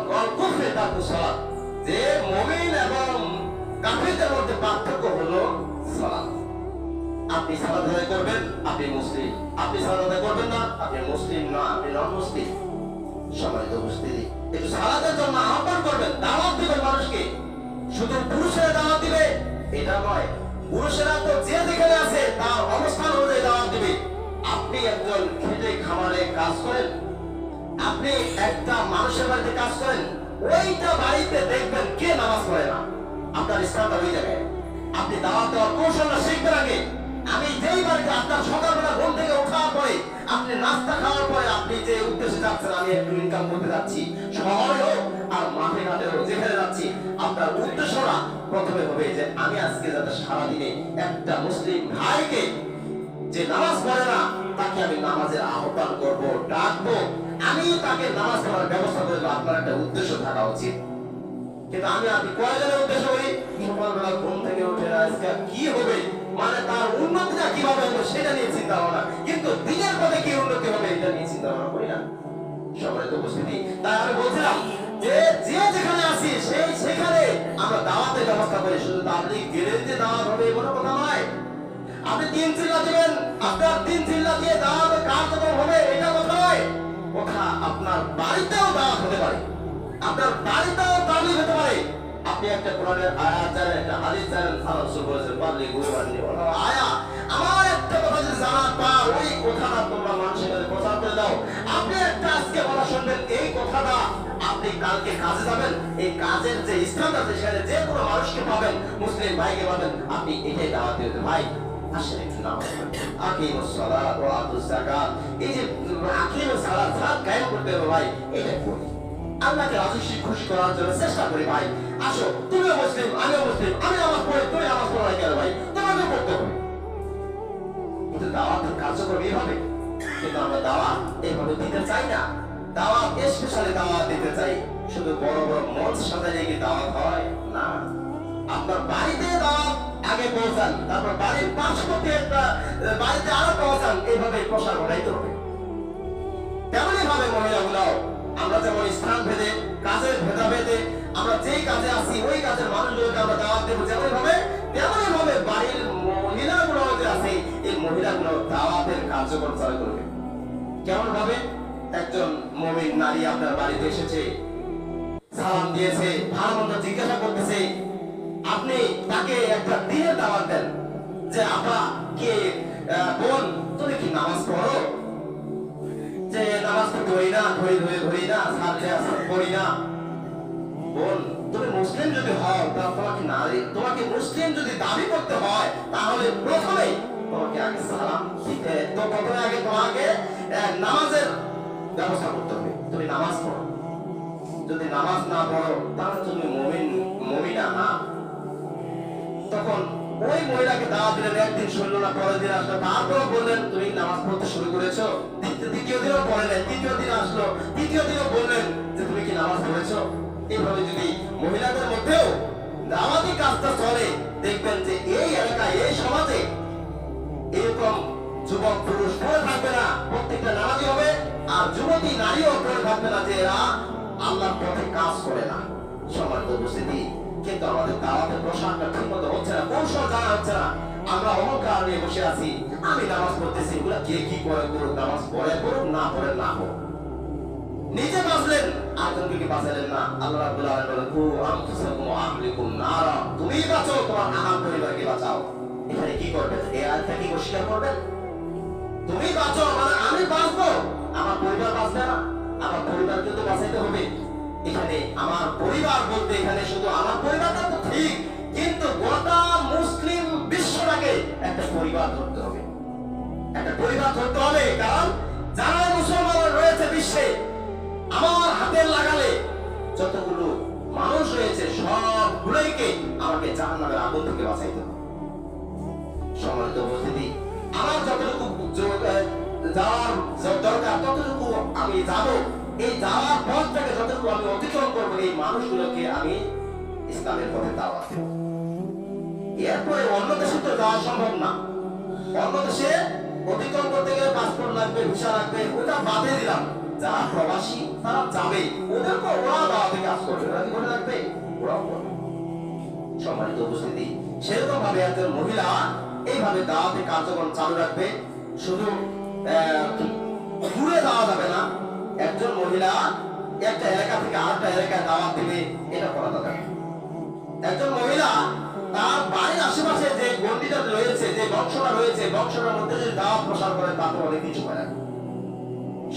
ওয়াল কুফরি তারকুস সালাত, যে মুমিন এবং কাফিরদের মধ্যে পার্থক্য হলো সালাত। আপনি সালাত আদায় করবেন, আপনি মুসলিম, আপনি সালাত আদায় করবেন না, আপনি মুসলিম না, আপনি নন মুসলিম। সম্মানিত উপস্থিতি, একটু সালাতের জন্য আহ্বান করবেন, দাওয়াত দিবেন মানুষকে। শুধু পুরুষেরা দাওয়াত দিবে এটা নয়, পুরুষেরা তো যে যেখানে আছে তার অবস্থান অনুযায়ী দাওয়াত দিবে। আপনি একজন খেটে খামারে কাজ করেন, আপনি একটা মানুষের বাড়িতে কাজ করেন, ওইটা বাড়িতে দেখবেন কে নামাজ পড়ে না, আপনার স্থানটা ওই জায়গায়। আপনি দাওয়াত দেওয়ার কৌশলটা শিখবেন আগে। আমি যেই বাড়িতে আপনার সকালবেলা ঘুম থেকে ওঠার পরে, আপনি নাস্তা খাওয়ার পরে আপনি যে উদ্দেশ্যে যাচ্ছেন, আমি একটু ইনকাম করতে যাচ্ছি, শহরে হোক আর মাঠে ঘাটে হোক, যেখানে যাচ্ছি, আপনার উদ্দেশ্যটা প্রথমে হবে যে আমি আজকে যাতে সারাদিনে একটা মুসলিম ভাইকে যে নামাজ পড়ে না তাকে আমি নামাজের আহ্বান করব, ডাকবো, আমি তাকে নামাজ পড়ার ব্যবস্থা করব। আপনার একটা উদ্দেশ্য থাকা উচিত। কিন্তু আপনি কয়জনের উদ্দেশ্য করি, সকালবেলা ঘুম থেকে উঠে আজকে কি হবে, মানে তার উন্নতিটা কিভাবে হবে সেটা নিয়ে চিন্তা ভাবনা, কিন্তু দিনের পথে কি উন্নতি হবে এটা নিয়ে চিন্তা ভাবনা করি না। সম্মানিত উপস্থিতি, তাই আমি বলছিলাম যে যেখানে আছি সেখানে আমরা দাওয়াতের ব্যবস্থা করি। শুধু তাবলীগ গেলে যে দাওয়াত হবে এমন কথা নয়। আপনি 3 চিল্লা দিবেন, আপনার 3 চিল্লা দিয়ে দাওয়াতের কার্যক্রম হবে এটা কথা নয়। কথা আপনার বাড়িতেও দাওয়াত হতে পারে, আপনার বাড়িতেও তাবলীগ হতে পারে। আপনি একটা কোরআনের আয়াত জানেন, একটা হাদিস জানেন, আল্লাহ রাসূল বলেছেন পাবলিক গুরবানি ওয়া আয়া, আমার একটা কথা যদি জানার পা ওই কথাটা তোমরা মানুষের কাছে প্রচার করে দাও। আপনি একটা আজকে বলা শুনবেন, এই কথাটা আপনি কালকে কাজে যাবেন, এই কাজের যে স্থান আছে সেখানে যে কোনো মানুষকে পাবেন, মুসলিম ভাইকে পাবেন, আপনি এটাই দাওয়াত দিবেন। ভাই আসেন একটু নামাজ পড়েন, আকিমুস সালাত ওয়া আতুস যাকাত, এই যে আকিমুস সালাত সালাত কায়েম করতে হবে ভাই, এটা করি। আল্লাহকে রাজি খুশি করার জন্য চেষ্টা করি। ভাই আসো, তুমিও মুসলিম আমিও মুসলিম, আমি নামাজ পড়ি তুমি নামাজ পড়ো না কেন ভাই, তোমাকে পড়তে হবে। কিন্তু দাওয়াতের কার্যক্রম এইভাবে, কিন্তু আমরা দাওয়াত এইভাবে দিতে চাই না। দাওয়াত স্পেশালি দাওয়াত দিতে চাই, শুধু বড় বড় মঞ্চ সাজালে কি দাওয়াত হয় না। আপনার বাড়িতে দাওয়াত আগে পৌঁছান, তারপর বাড়ির পার্শ্ববর্তী একটা বাড়িতে আরো পৌঁছান, এইভাবে প্রসার ঘটাইতে হবে। তেমনই ভাবে মহিলাগুলাও, আমরা যেমন স্থান ভেদে কাজের ভেদাভেদে আমরা যেই কাজে আছি ওই কাজের মানুষগুলোকে আমরা দাওয়াত দেবো, যেমন ভাবে তেমনই ভাবে বাড়ির মহিলাগুলো যে আছে এই মহিলাগুলো দাওয়াতের কার্যক্রম চালু করবে। কেমন ভাবে, একজন মুমিন নারী আপনার বাড়িতে এসেছে, সালাম দিয়েছে, ভালো মন্দ জিজ্ঞাসা করতেছে, আপনি তাকে একটা দিনের দাওয়াত দেন যে আপা কে বোন তুমি কি নামাজ পড়ো, যে নামাজ তো পড়ি না, ধরি না, সাথে পড়ি না। বোন তুমি মুসলিম যদি হও, তাহলে তোমাকে মুসলিম যদি দাবি করতে হয় তাহলে প্রথমে তোমাকে আগে সালাম দিতে, তো প্রথমে আগে তোমাকে নামাজের ব্যবস্থা করতে হবে। তুমি নামাজ পড়ো, যদি নামাজ না পড়ো তাহলে তুমি মুমিনা না। তখন ওই মহিলাকে দাওয়াত দিলেন, একদিন শুনলো না, পরের দিন আসলো, তারপর বললেন তুমি নামাজ পড়তে শুরু করেছো, দ্বিতীয় দিনও পড়লেন, তৃতীয় দিন আসলো, তৃতীয় দিনও বললেন যে তুমি কি নামাজ পড়েছো। এইভাবে যদি মহিলাদের মধ্যেও দাওয়াতি কাজটা চলে, দেখবেন যে এই এলাকায় এই সমাজে এরকম যুবক পুরুষ পড়ে থাকবে না, প্রত্যেকটা নামাজি হবে, আর যুবতী নারীও পড়ে থাকবে না যে এরা আল্লাহর পথে কাজ করে না। সম্মানিত উপস্থিতি, কিন্তু আমাদের দাওয়াতের প্রসারটা ঠিক মতো হচ্ছে না, কৌশল জানা হচ্ছে না। আমরা অহংকার নিয়ে বসে আছি, আমি নামাজ পড়তেছি, এগুলা কে কি করে করুক, নামাজ পড়ে করুক না পড়ে না হোক, নিজে বাঁচলেন আরেকজনকে কি বাঁচালেন না। আল্লাহ রাব্বুল আলামিন বলেন কু আনফুসাকুম ওয়া আহলিকুম নারা, তুমি বাঁচো তোমার আহাল পরিবারকে বাঁচাও। এখানে কি করবেন, এই আয়াতটা কি অস্বীকার করবেন? তুমি বাঁচো মানে আমি বাঁচবো, আমার পরিবার বাঁচবে না, আমার পরিবারকে তো বাঁচাইতে হবে। এখানে আমার পরিবার বলতে এখানে শুধু আমার পরিবারটা তো ঠিক, কিন্তু গোটা মুসলিম বিশ্বটাকে একটা পরিবার ধরতে হবে, একটা পরিবার ধরতে হবে। কারণ যারা মুসলমান রয়েছে বিশ্বে, আমার হাতের লাগালে যতগুলো মানুষ রয়েছে সব জাহান্নামের আগুন থেকে বাঁচাইতে হবে। সম্মানিত উপস্থিতি, আমার যতটুকু যাওয়ার দরকার ততটুকু আমি যাব। এই যাওয়ার পথটাকে যতটুকু আমি অতিক্রম করবো, এই মানুষগুলোকে আমি ইসলামের পথে দাওয়াত দেব। এরপরে অন্য দেশে তো যাওয়া সম্ভব না। অন্য দেশে অতিক্রম করতে গেলে পাসপোর্ট লাগবে, ভিসা লাগবে, ওটা বাদে দিলাম। যারা প্রবাসী তারা যাবে, ওদেরকে ওরা দাওয়াতে কাজ করবে, ওরা কি করে রাখবে? ওরাও করবে। সম্মানিত উপস্থিতি, সেরকম ভাবে একজন মহিলা এইভাবে দাওয়াতে কার্যক্রম চালু রাখবে। শুধু দূরে যাওয়া যাবে না, একজন মহিলা একটা এলাকা থেকে আরেকটা এলাকায় দাওয়াত দিবে, এটা করা যাবে। একজন মহিলা তার বাড়ির আশেপাশে যে গণ্ডিটা রয়েছে, যে বংশটা রয়েছে, বংশটার মধ্যে যদি দাওয়াত প্রসার করে, তাতে অনেক কিছু হয়।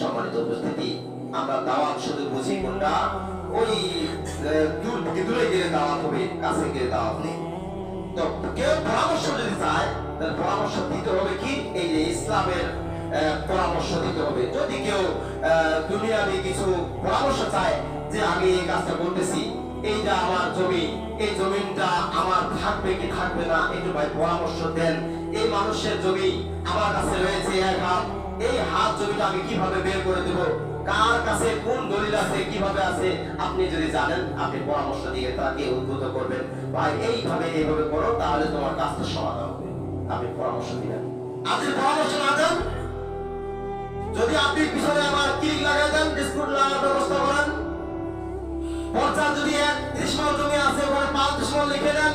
সম্মানিত উপস্থিতি, আমরা দাওয়াত শুধু বুঝি কোনটা ওই দূরে গেলে দাওয়াত হবে, কাছে গেলে দাওয়াত নেই। তো কেউ পরামর্শ যদি চায়, তাহলে পরামর্শ দিতে হবে কি? এই যে ইসলামের পরামর্শ দিতে হবে। যদি কেউ দুনিয়াবি কিছু পরামর্শ চায় যে আমি এই কাজটা করতেছি, এইটা আমার জমি, এই জমিটা আমার থাকবে কি থাকবে না, একটু ভাই পরামর্শ দেন। এই মানুষের জমি আমার কাছে রয়েছে এক হাত, এই হাত জমিটা আমি কিভাবে বের করে দেব, কার কাছে কোন দলিল আছে, কিভাবে আছে, আপনি যদি জানেন আপনি পরামর্শ দিয়ে তাকে উদ্বুদ্ধ করবেন, ভাই এইভাবে করো, তাহলে তোমার কাজটা সমাধান হবে। আপনি পরামর্শ দিবেন। আপনি পরামর্শ না দেন, যদি আপনি পিছনে আমার ক্লিক লাগাই দেন, বিস্কুট লাগানোর ব্যবস্থা করেন, পর্চার যদি 30 মাল জমি আছে, ওখানে 35 মাল লিখে দেন,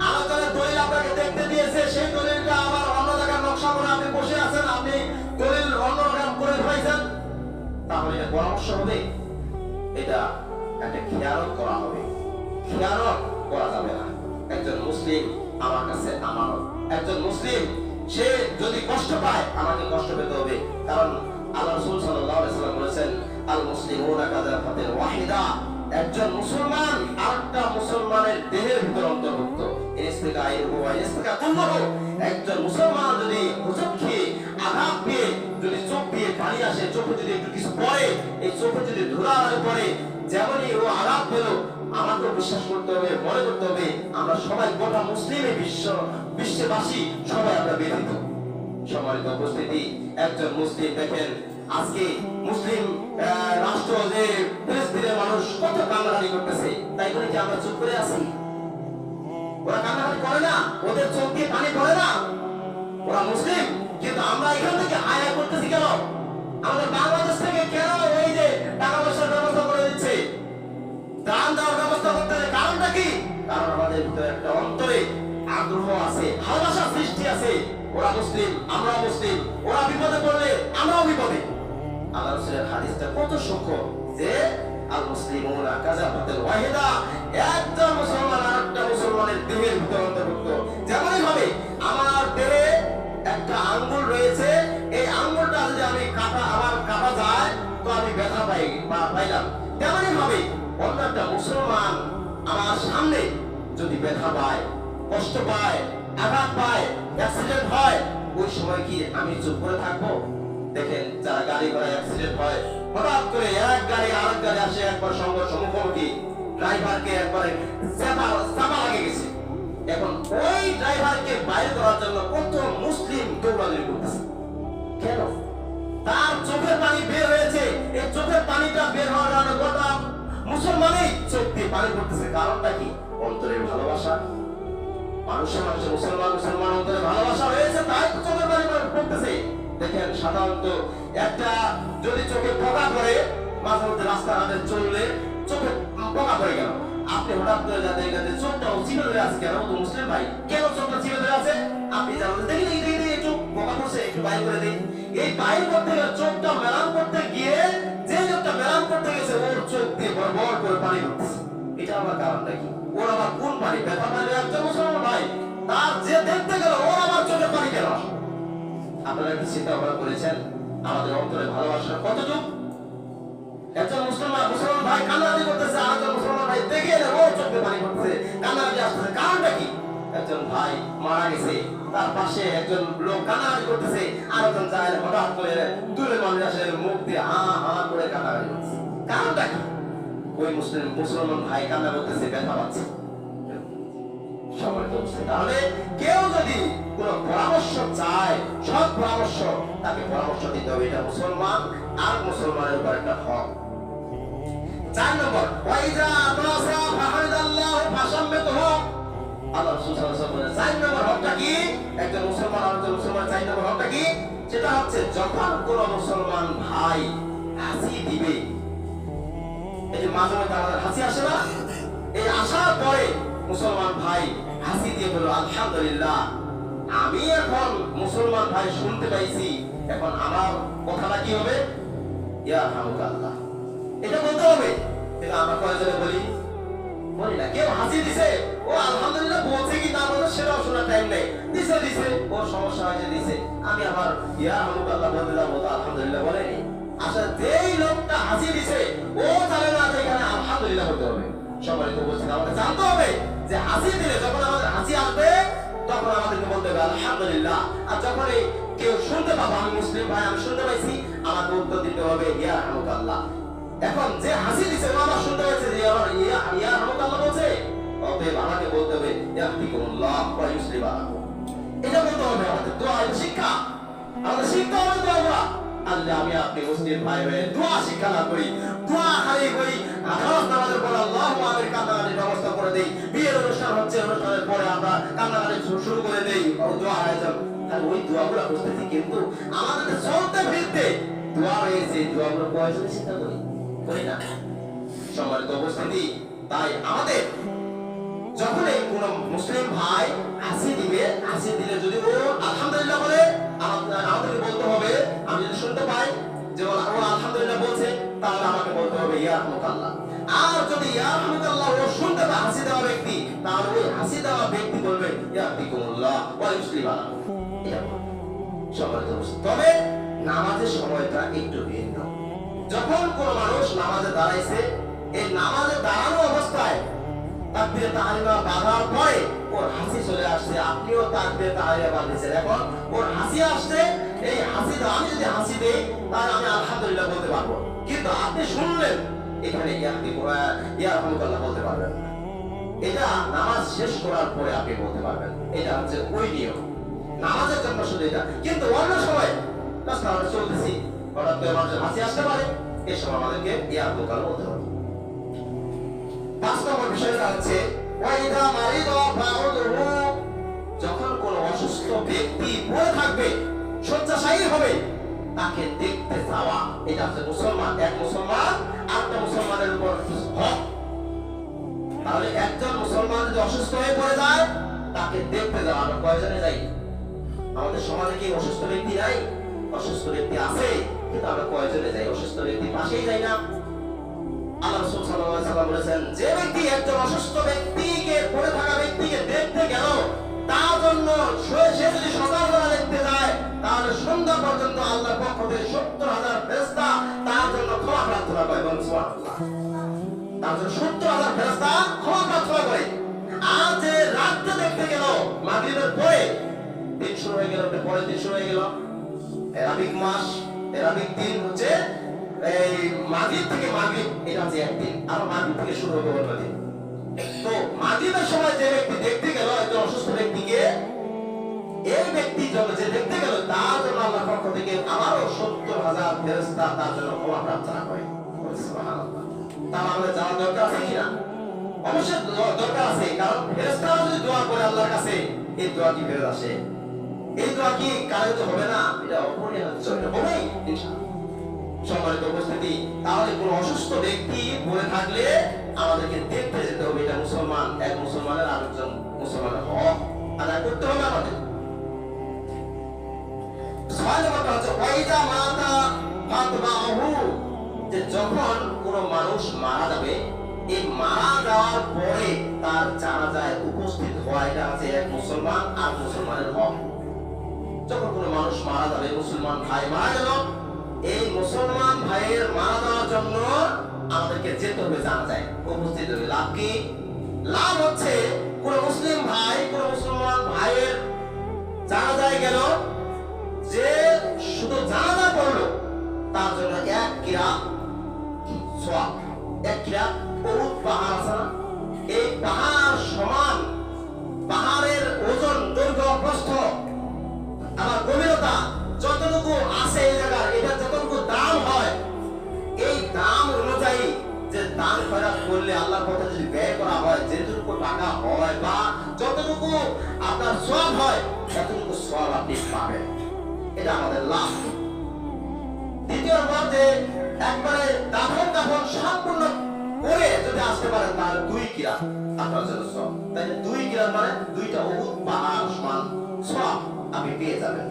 আলোচনার দলিল আপনাকে দেখতে দিয়েছে, সেই দলিলটা আবার অন্য জায়গায় নকশা করে আপনি বসে আছেন, আপনি দলিল অন্য রকম করে ফেলাইছেন, তাহলে এটা পরামর্শ হবে? এটা একটা খিয়ানত করা হবে। খিয়ানত করা যাবে না। একজন মুসলিম আমার কাছে আমানত। একজন মুসলিম সে যদি কষ্ট পায়, আমাকে কষ্ট পেতে হবে। কারণ আল্লাহ রাসূল সাল্লাল্লাহু আলাইহি ওয়াসাল্লাম বলেছেন, আল মুসলিমুনা কাযাফাতিন ওয়াহিদা। একজন মুসলমান আরেকটা মুসলমানের দেহের ভিতর অন্তর্ভুক্ত। একজন মুসলমান যদি হুজুর খেয়ে আঘাত পেয়ে যদি চোখ দিয়ে পানি আসে, চোখে যদি একটু কিছু পড়ে, এই চোখে যদি ধুলা পড়ে, যেমনই ও আঘাত পেল, আমাকে বিশ্বাস করতে হবে, মনে করতে হবে আমরা সবাই গোটা মুসলিমে বিশ্ববাসী সবাই আমরা ব্যথিত। সম্মানিত উপস্থিতি, একজন মুসলিম দেখেন আজকে মুসলিম রাষ্ট্র যে ফিলিস্তিনের মানুষ কত কান্নাকাটি করতেছে, তাই বলে কি আমরা চুপ করে আছি? ওরা কান্নাকাটি করে না, ওদের চোখ দিয়ে পানি পড়ে না, ওরা মুসলিম, কিন্তু আমরা এখান থেকে আয়া করতেছি কেন? আমাদের বাংলাদেশ থেকে কেন এই যে টাকা পয়সার ব্যবস্থা করে দিচ্ছে, দান দেওয়ার ব্যবস্থা করতেছে? কারণটা কি? কারণ আমাদের ভিতরে একটা অন্তরে আগ্রহ আছে, ভালোবাসার সৃষ্টি আছে। ওরা মুসলিম, আমরা মুসলিম, ওরা বিপদে পড়লে আমরাও বিপদে। আল্লাহ রাসূলের হাদিসটা কত সূক্ষ্ম যে আল মুসলিমুনা কাযাফাতুল ওয়াহিদা, একজন মুসলমান আরেকটা মুসলমানের দেহের ভিতর অন্তর্ভুক্ত। যেমনই ভাবে আমার দেহে একটা আঙ্গুল রয়েছে, এই আঙ্গুলটা যদি আমি আমার কাটা যায় তো আমি ব্যথা পাইলাম, তেমনই ভাবে অন্য একটা মুসলমান আমার সামনে যদি ব্যথা পায়, কষ্ট পায়, আঘাত পায়, অ্যাক্সিডেন্ট হয়, ওই সময় কি আমি চুপ করে থাকবো? দেখেন যারা গাড়ি ঘোড়া অ্যাক্সিডেন্ট হয়, হঠাৎ করে এক গাড়ি আরেক গাড়ি আসে, একবার সংঘর্ষ মুখোমুখি, ড্রাইভারকে একবারে চাপা লাগে গেছে। এখন ওই ড্রাইভারকে বাইরে করার জন্য কত মুসলিম দৌড়াদৌড়ি করতেছে। কেন? তার চোখের পানি বের হয়েছে, এই চোখের পানিটা বের হওয়ার কারণে গোটা মুসলমানই চোখ দিয়ে পানি পড়তেছে। কারণটা কি? অন্তরের ভালোবাসা। মানুষের মুসলমান অন্তরে ভালোবাসা হয়েছে, তাই তো চোখের পানি পড়তেছে। দেখেন সাধারণত একটা যদি চোখে পোকা পড়ে, মাঝে মধ্যে রাস্তাঘাটে চললে চোখে পোকা পড়ে গেল, আপনি হঠাৎ করে দেখেন চোখটা চিপে ধরে আছে, কেন? তো মুসলিম ভাই, কেন চোখটা চিপে ধরে আছে? আপনি জানেন, দেখি একটু পোকা পড়ছে, একটু বাইর করে দিই। এই বাইর করতে গেলে চোখটা মেলান করতে গিয়ে যে লোকটা মেলান করতে গেছে, ওর চোখ দিয়ে বড় করে পানি পড়তেছে। এটা আমার কারণটা কি? ওর আবার কোন পানি? ব্যথা পানি। একজন মুসলমান ভাই তার যে দেখতে গেল, ওর আবার চোখে পানি কেন? আপনারা কি চিন্তা ভাবনা করেছেন আমাদের অন্তরে ভালোবাসা কতটুকু? একজন মুসলমান ভাই কান্নাকাটি করতেছে, আরেকজন মুসলমান ভাই দেখে ওর চোখে পানি পড়তেছে, কান্নাকাটি আসতেছে। কারণটা কি? একজন ভাই মারা গেছে, তার পাশে একজন লোক কান্নাকাটি করতেছে, আরেকজন যায় হঠাৎ করে দূরে মানুষ আসে, মুখ দিয়ে হা হা করে কান্নাকাটি করতেছে। কারণটা কি? ওই মুসলমান ভাই কান্না করতেছে, ব্যথা পাচ্ছে। সম্মানিত উপস্থিতি, তাহলে কেউ যদি কোনো পরামর্শ চায়, সৎ পরামর্শ, তাকে পরামর্শ দিতে হবে। এটা মুসলমান আর মুসলমানের উপর একটা হক। 4 নম্বর, ওয়াইজা আতাসা ফাহাদাল্লাহু ফাসাম্মিতহু। আল্লাহ রাসূল সাল্লাল্লাহু আলাইহি ওয়াসাল্লাম বলেন 4 নম্বর হকটা কি? একজন মুসলমান আরেকজন মুসলমান 4 নম্বর হকটা কি? সেটা হচ্ছে যখন কোন মুসলমান ভাই হাসি দিবে, এই যে মাঝে মাঝে আমাদের হাসি আসে না, এই আসার পরে মুসলমান ভাই হাসি দিয়ে বলল আলহামদুলিল্লাহ, আমি এখন মুসলমান ভাই শুনতে পাইছি, এখন আমার কথাটা কি হবে? ইয়া হামুকাল্লাহ, এটা বলতে হবে। এটা আমরা কয়েকজনে বলি না। কেউ হাসি দিছে, ও আলহামদুলিল্লাহ বলছে কি না বলছে সেটাও শোনার টাইম নেই, দিছে ওর সমস্যা হয়েছে দিছে, আমি আবার ইয়া হামুকাল্লাহ বলতে যাবো তো আলহামদুলিল্লাহ বলেনি। আসলে যেই লোকটা হাসি দিছে ও জানে না যে এখানে আলহামদুলিল্লাহ বলতে হবে। সম্মানিত উপস্থিতি, আমাদের জানতে হবে যে হাসি দিলে যখন আমাদের হাসি আসবে তখন আমাদেরকে বলতে হবে আলহামদুলিল্লাহ। আর যখন কেউ শুনতে পাবো আমি মুসলিম ভাই আমি শুনতে পাইছি, আমাকে উত্তর দিতে হবে ইয়া হামুকাল্লাহ। এখন যে হাসি দিছে ও আমার শুনতে পাইছে যে আমার ইয়া হামুকাল্লাহ বলছে, অতএব আমাকে বলতে হবে ইয়াহদিকুমুল্লাহ ওয়া ইউসলিহু বালাকুম। এটা বলতে হবে। আমাদের দোয়া শিক্ষা, আমাদের শিখতে হবে দোয়া। আল্লাহ আমি আপনি মুসলিম ভাই ভাই দোয়া শিক্ষা লাভ করি, দোয়া খালি করি, নামাজ নামাজের পরে আল্লাহু আমাদের কান্নাকাটির ব্যবস্থা করে দেই, বিয়ের অনুষ্ঠান হচ্ছে অনুষ্ঠানের পরে আমরা কান্নাকাটি শুরু করে দেই, দোয়া আয়োজন, আর ওই দোয়াগুলো করতেছি, কিন্তু আমাদের চলতে ফিরতে দোয়া হয়েছে, দোয়াগুলো প্রয়োজনে চিন্তা করি না। সম্মানিত উপস্থিতি, তাই আমাদের যখন কোন মুসলিম ভাই হাসি দিবে, হাসি দিলে যদি ও আলহামদুলিল্লাহ বলে আমাদেরকে বলতে হবে, আমি যদি শুনতে পাই যে ও আলহামদুলিল্লাহ বলছে তাহলে আমাকে বলতে হবে ইয়া রাহমাতুল্লাহ। আর যদি ইয়া রাহমাতুল্লাহ ও শুনতে পায় হাসি দেওয়া ব্যক্তি, তাহলে ওই হাসি দেওয়া ব্যক্তি বলবে ইয়াহদিকুমুল্লাহ ওয়া ইউসলিহু বালাকুম। এটা সম্মানিত উপস্থিতি, তবে নামাজের সময়টা একটু ভিন্ন। যখন কোন মানুষ নামাজে দাঁড়াইছে, এই নামাজে দাঁড়ানো অবস্থায় তাকবীরে তাহরিমা বাঁধার পরে ওর হাসি চলে আসছে, আপনিও তাকবীরে তাহরিমা বাঁধেছেন, এখন ওর হাসি আসছে, এই হাসি আমি যদি হাসি দেই তাহলে আমি আলহামদুলিল্লাহ বলতে পারবো, কিন্তু আপনি শুনলেন এখানে ইয়া রাহমাতুল্লাহ বলতে পারবেন না। এটা নামাজ শেষ করার পরে আপনি বলতে পারবেন, এটা হচ্ছে ওই নিয়ম নামাজের জন্য শুধু এটা। কিন্তু অন্য সময় রাস্তা আমরা চলতেছি, হঠাৎ করে মানুষের হাসি আসতে পারে, এই সময় আমাদেরকে ইয়া রাহমাতুল্লাহ বলতে হবে। 5 নম্বর বিষয়টা হচ্ছে ওয়াইদা মারিদা ফাউদহু, যখন কোন অসুস্থ ব্যক্তি পড়ে থাকবে, শয্যাশায়ী হবে, তাকে দেখতে যাওয়া, এটা হচ্ছে মুসলমান, এক মুসলমান আরেকটা মুসলমানের উপর হক। তাহলে একজন মুসলমান যদি অসুস্থ হয়ে পড়ে যায় তাকে দেখতে যাওয়া। আমরা কয়জনে যাই? আমাদের সমাজে কি অসুস্থ ব্যক্তি নাই? অসুস্থ ব্যক্তি আছে, কিন্তু আমরা কয়জনে যাই? অসুস্থ ব্যক্তি পাশেই যাই না। আল্লাহ রাসূল সাল্লাল্লাহু আলাইহি ওয়াসাল্লাম বলেছেন, যে ব্যক্তি একজন অসুস্থ ব্যক্তিকে পড়ে থাকা ব্যক্তিকে দেখতে গেল, তার জন্য সে যদি সকালবেলা দেখতে যায় তাহলে সন্ধ্যা পর্যন্ত আল্লাহর পক্ষ থেকে 70,000 ফেরেশতা তার জন্য ক্ষমা প্রার্থনা করে। বলুন সুবহানাল্লাহ। তার জন্য 70,000 ফেরেশতা ক্ষমা প্রার্থনা করে। আর যে রাতে দেখতে গেল মাগরিবের পরে, দিন শুরু হয়ে গেল, পরে দিন শুরু হয়ে গেল, আরবিক মাস, আরবিক দিন হচ্ছে এই মাগরিব থেকে মাগরিব, এটা হচ্ছে একদিন, আর মাগরিব থেকে শুরু হবে অন্য দিন। তো মাগরিবের সময় যে ব্যক্তি দেখতে গেল একজন অসুস্থ ব্যক্তিকে, এই ব্যক্তি যে দেখতে গেল তার জন্য আল্লাহর পক্ষ থেকে আবারও 70,000 ফেরেশতা তার জন্য ক্ষমা প্রার্থনা করে। সুবহানাল্লাহ। তার আমাদের জানার দরকার আছে কিনা? অবশ্যই দরকার আছে, কারণ ফেরেশতারা যদি দোয়া করে আল্লাহর কাছে, এই দোয়া কি ফেরত আসে? এই দোয়া কি কার্যত হবে না? এটা অপরিহার্য, এটা হবেই ইনশাআল্লাহ। সম্মানিত উপস্থিতি, তাহলে কোন অসুস্থ ব্যক্তি পড়ে থাকলে আমাদেরকে দেখতে যেতে হবে। এটা মুসলমান, এক মুসলমানের আরেকজন মুসলমানের হক আদায় করতে হবে আমাদের। 6 নম্বরটা হচ্ছে ওয়াইদা মাতা ফাতবাহু, যে যখন কোন মানুষ মারা যাবে, এই মারা যাওয়ার পরে তার জানাজায় উপস্থিত হওয়া, এটা আছে এক মুসলমান আর মুসলমানের হক। যখন কোন মানুষ মারা যাবে, মুসলমান ভাই মারা গেল, এই মুসলমান ভাইয়ের মারা যাওয়ার জন্য আমাদেরকে যেতে হবে, জানাজায় উপস্থিত হবে। লাভ কি? লাভ হচ্ছে কোন মুসলিম ভাই কোন মুসলমান ভাইয়ের জানাজায় গেল, যে শুধু জানাজা পড়লো তার জন্য এক কিরাত সওয়াব, এক কিরাত উহুদ পাহাড় আছে না, এই পাহাড় সমান আমার গভীরতা যতটুকু আছে এই জায়গার, এটা যতটুকু দাম হয়, এই দাম অনুযায়ী যে দান খয়রাত করলে আল্লাহর পথে যদি ব্যয় করা হয়, যেটুকু টাকা হয় বা যতটুকু আপনার সওয়াব হয়, ততটুকু সওয়াব আপনি পাবেন। এটা আমাদের লাভ। দ্বিতীয় মতে একবারে দাফন সম্পূর্ণ করে যদি আসতে পারেন, তাহলে 2 কিরাত আপনার জন্য সওয়াব। তাই 2 কিরাত মানে 2টা উহুদ পাহাড় সমান সওয়াব আপনি পেয়ে যাবেন।